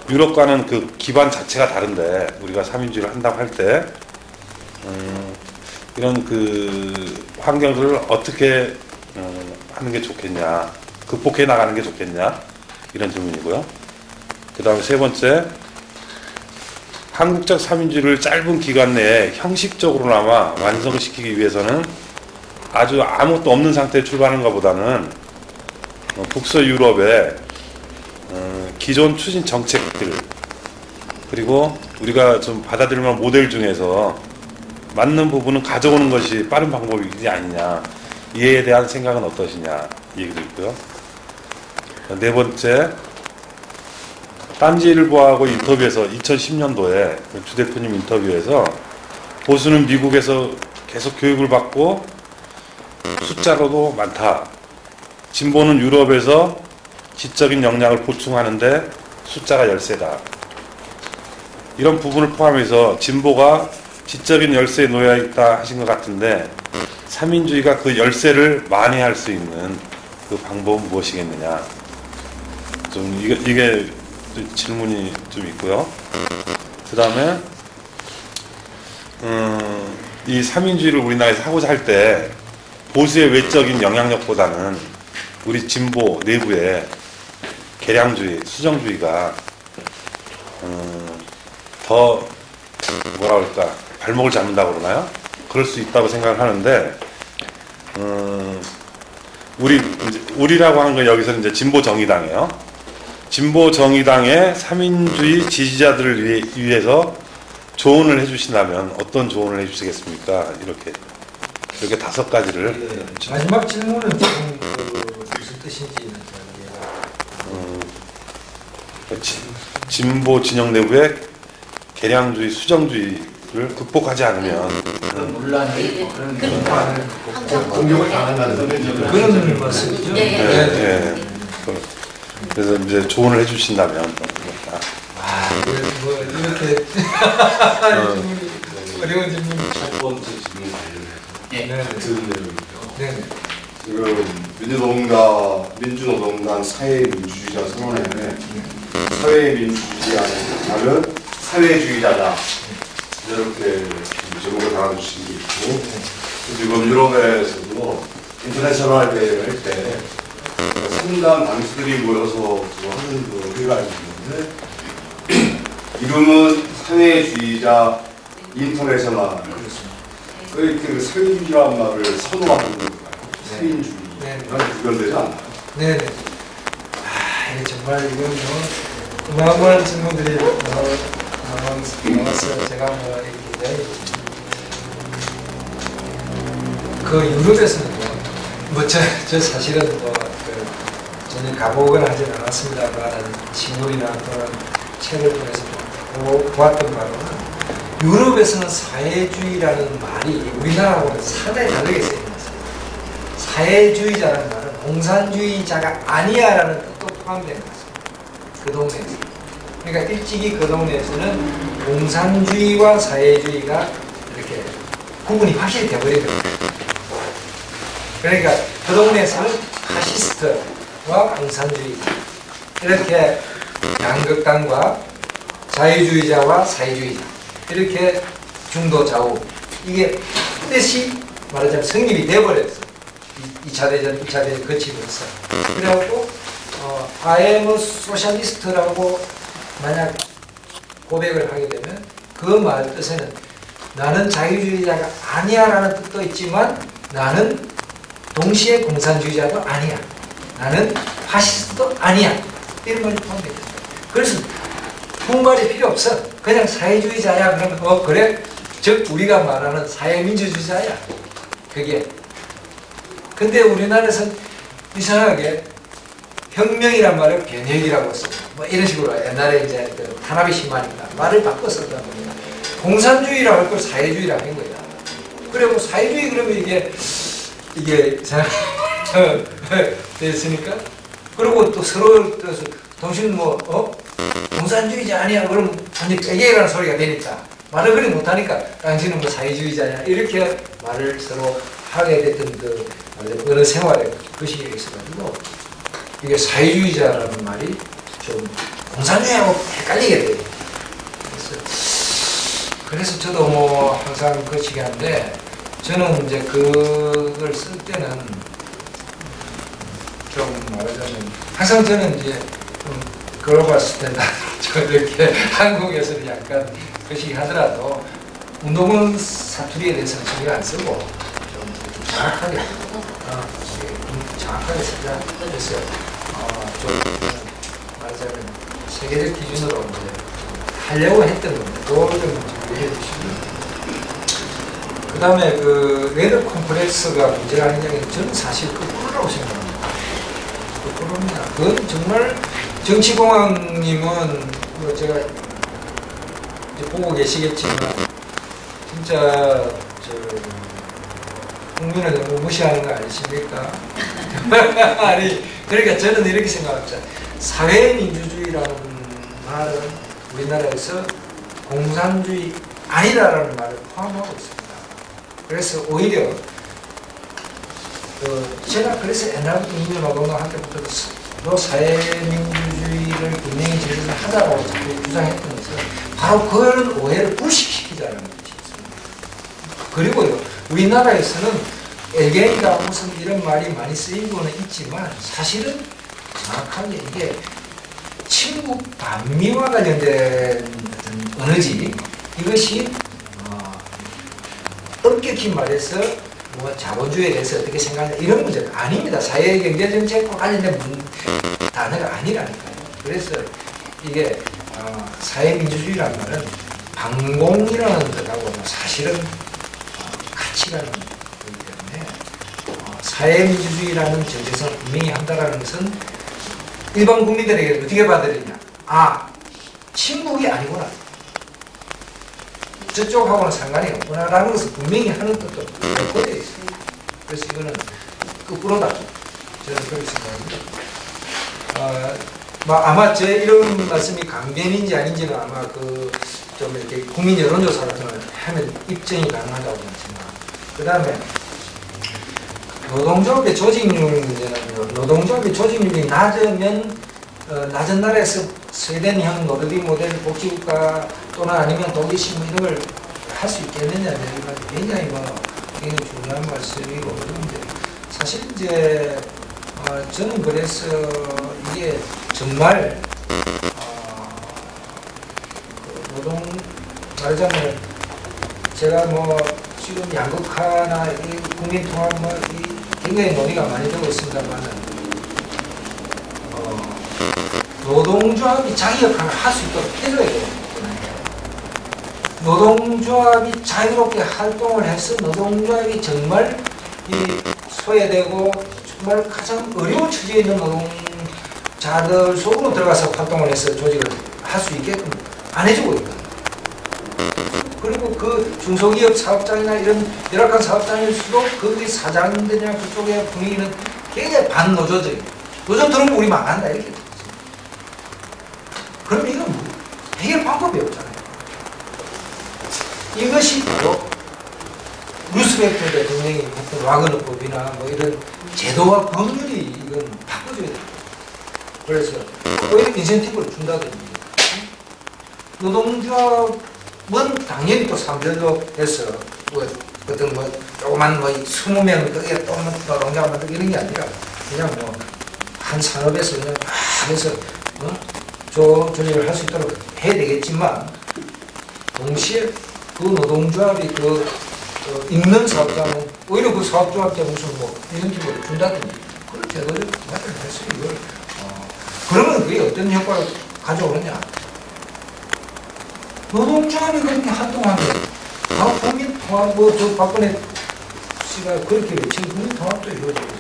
유럽과는 기반 자체가 다른데 우리가 3인주의를 한다고 할 때 이런 환경들을 어떻게 하는 게 좋겠냐, 극복해 나가는 게 좋겠냐, 이런 질문이고요. 그 다음에 세 번째, 한국적 3인주의를 짧은 기간 내에 형식적으로나마 완성시키기 위해서는 아주 아무것도 없는 상태에 출발하는 것보다는 북서 유럽의 기존 추진 정책들 그리고 우리가 좀 받아들일 만한 모델 중에서 맞는 부분은 가져오는 것이 빠른 방법이지 아니냐, 이에 대한 생각은 어떠시냐 이 얘기도 있고요. 네 번째, 딴지일보하고 인터뷰에서 2010년도에 주 대표님 인터뷰에서 보수는 미국에서 계속 교육을 받고 숫자로도 많다. 진보는 유럽에서 지적인 역량을 보충하는데 숫자가 열세다. 이런 부분을 포함해서 진보가 지적인 열세에 놓여 있다 하신 것 같은데 3인주의가 그 열세를 만회할 수 있는 그 방법은 무엇이겠느냐. 좀 이게 질문이 좀 있고요. 그 다음에 이 3인주의를 우리나라에서 하고자 할 때 보수의 외적인 영향력보다는 우리 진보 내부에 계량주의, 수정주의가 더 뭐라 그럴까 발목을 잡는다고 그러나요? 그럴 수 있다고 생각을 하는데 우리라고 하는 건 여기서 이제 진보 정의당이에요. 진보 정의당의 3인주의 지지자들을 위해서 조언을 해주신다면 어떤 조언을 해주시겠습니까? 이렇게 5가지를. 마지막 질문은 조금 무슨 뜻인지는 잘 진보 진영 내부의 계량주의, 수정주의를 극복하지 않으면 논란이 공격을 당한다는 그런 말씀이죠. 그래서 이제 조언을 해주신다면 이렇게 어려운 질문. 첫 번째 질문 관련해서 들은 내용이죠. 네. 지금 민주노동당 사회민주주의자 선언에 사회민주주의자는 사회주의자다 이렇게 제목을 달아주신 게 있고 지금 유럽에서도 인터내셔널 대회를 할 때 3단 당수들이 모여서 하는 회의가 있는데 이름은 사회주의자 인터내셔널. 그 사회주의라는 말을 선호하는 거예요. 사회주의가 구별되지 않나요? 네. 정말 이건 어마어마한 질문들이 나와서 제가 이렇게 유럽에서는 저 사실은 전혀 가보거나 하진 않았습니다만 신문이나 또는 책을 통해서 보았던 바로는 유럽에서는 사회주의라는 말이 우리나라하고는 상당히 다르게 쓰여있어요. 사회주의자라는 말은 공산주의자가 아니야라는 뜻도 포함되어 있습니다. 그 동네에서. 그러니까 일찍이 그 동네에서는 공산주의와 사회주의가 이렇게 구분이 확실히 되어버리거든요. 그러니까 그 동네에서는 파시스트와 공산주의자 이렇게 양극단과 자유주의자와 사회주의자 이렇게 중도 좌우 이게 뜻이 말하자면 성립이 되어버렸어. 2차 대전, 2차 대전 거치면서. 그래갖고 I am a socialist라고 만약 고백을 하게 되면 그 말 뜻에는 나는 자유주의자가 아니야 라는 뜻도 있지만 나는 동시에 공산주의자도 아니야. 나는 파시스트도 아니야. 이런 말이 포함되어 있어요. 그래서 분발이 필요 없어. 그냥 사회주의자야. 그러면 그래? 즉 우리가 말하는 사회민주주의자야. 그게. 근데 우리나라에서는 이상하게 혁명이란 말을 변혁이라고 써. 뭐 이런 식으로 옛날에 이제 그 탄압이 심하니까 말을 바꿔 썼단 말이야. 공산주의라고 할 걸 사회주의라고 한 거야. 그래 뭐 사회주의 그러면 이게 됐으니까. 그리고 또 서로 동시에 뭐 공산주의자 아니야. 그럼 완전 깨개라는 소리가 되니까 말을 그리 못하니까 당신은 뭐 사회주의자냐 이렇게 말을 서로 하게 됐던 그 어느 생활에 그 시기가 있어가지고 이게 사회주의자라는 말이 좀 공산주의하고 헷갈리게 돼요. 그래서 저도 뭐 항상 그 시기 한데 저는 이제 그걸 쓸 때는 좀 말하자면 항상 저는 이제 글로벌 스탠다드 이렇게 한국에서는 약간 그 시기 하더라도 운동은 사투리에 대해서는 신경 안 쓰고 좀 정확하게 정확하게 쓰자. 그래서 좀 말하자면 세계적 기준으로 이제 하려고 했던 건데 그걸 좀 이해해 주시면. 그 다음에 그 레드 콤플렉스가 문제가 아니냐면 저는 사실 거꾸로라고 생각합니다. 거꾸로입니다. 그건 정말 정치공학님은 뭐 제가 이제 보고 계시겠지만 진짜 국민을 너무 무시하는 거 아니십니까? 아니 그러니까 저는 이렇게 생각합니다. 사회민주주의라는 말은 우리나라에서 공산주의 아니다라는 말을 포함하고 있습니다. 그래서 오히려 제가 그래서 옛날부터 민주노동당 때부터 사회민주주의를 분명히 제시를 하자고 주장했던 것은 바로 그런 오해를 불식시키자는 것이 있습니다. 그리고요 우리나라에서는 엘겐이다 무슨 이런 말이 많이 쓰이고는 있지만 사실은 정확하게 이게 친국 반미와 관련된 어떤 언어지 이것이 엄격히 말해서 뭐 자본주의에 대해서 어떻게 생각하냐 이런 문제가 아닙니다. 사회경제정책과 관련된 단어가 아니라니까요. 그래서 이게 사회민주주의라는 말은 반공이라는 뜻하고 사실은 같이 가는 거기 때문에 사회민주주의라는 정체성을 분명히 한다는 것은 일반 국민들에게 어떻게 받아들이냐. 친국이 아니구나. 저쪽하고는 상관이 없구나라는 것을 분명히 하는 뜻도 되어 있습니다. 그래서 이거는 거꾸로다. 저는 그렇게 생각합니다. 아마 제 이런 말씀이 강변인지 아닌지는 아마 좀 이렇게 국민 여론조사 같은 걸 하면 입증이 가능하다고 생각합니다. 그 다음에 노동조합의 조직률 문제는요. 노동조합의 조직률이 낮으면 낮은 나라에서 스웨덴형 노르디 모델 복지국가 또는 아니면 독일식 뭐 이런 걸 할 수 있겠느냐 이런 굉장히 굉장히 중요한 말씀이고 그런데 사실 이제 저는 그래서 이게 정말 노동 말하자면 제가 뭐 지금 양극화나 이 국민통합 이 굉장히 논의가 많이 되고 있습니다만은 노동조합이 자기 역할을 할 수 있도록 해줘야 돼요. 노동조합이 자유롭게 활동을 해서 노동조합이 정말 소외되고 정말 가장 어려운 처지에 있는 노동자들 속으로 들어가서 활동을 해서 조직을 할 수 있게끔 안 해주고 있거든요. 그리고 그 중소기업 사업장이나 이런 열악한 사업장일수록 거기 사장들이나 그쪽의 분위기는 굉장히 반노조적이에요. 노조 들어오면 우리 망한다 이렇게. 그럼 이건 뭐 해결 방법이 없잖아요. 이것이 바로 루스벨트 대통령이 했던 와그너법이나 뭐 이런 제도와 법률이 이건 바꿔줘야 돼요. 그래서 오히려 인센티브를 준다든지 노동조합은 당연히 또 상대로 해서 뭐 어떤 뭐 조그만 뭐 20명 거기에 또 노동조합 만들고 이런 게 아니라 그냥 뭐 한 산업에서 그냥 막 해서 조정을 할 수 있도록 해야 되겠지만 동시에 그 노동조합이 있는 사업자는 오히려 그 사업조합자 무슨 뭐 인센티브를 준다든지 그걸 제도적 마련을 해서 이걸 그러면 그게 어떤 효과를 가져오느냐. 노동조합이 그렇게 활동하면 국민 통합, 저 박근혜 씨가 그렇게 외친 국민 통합도 이루어지고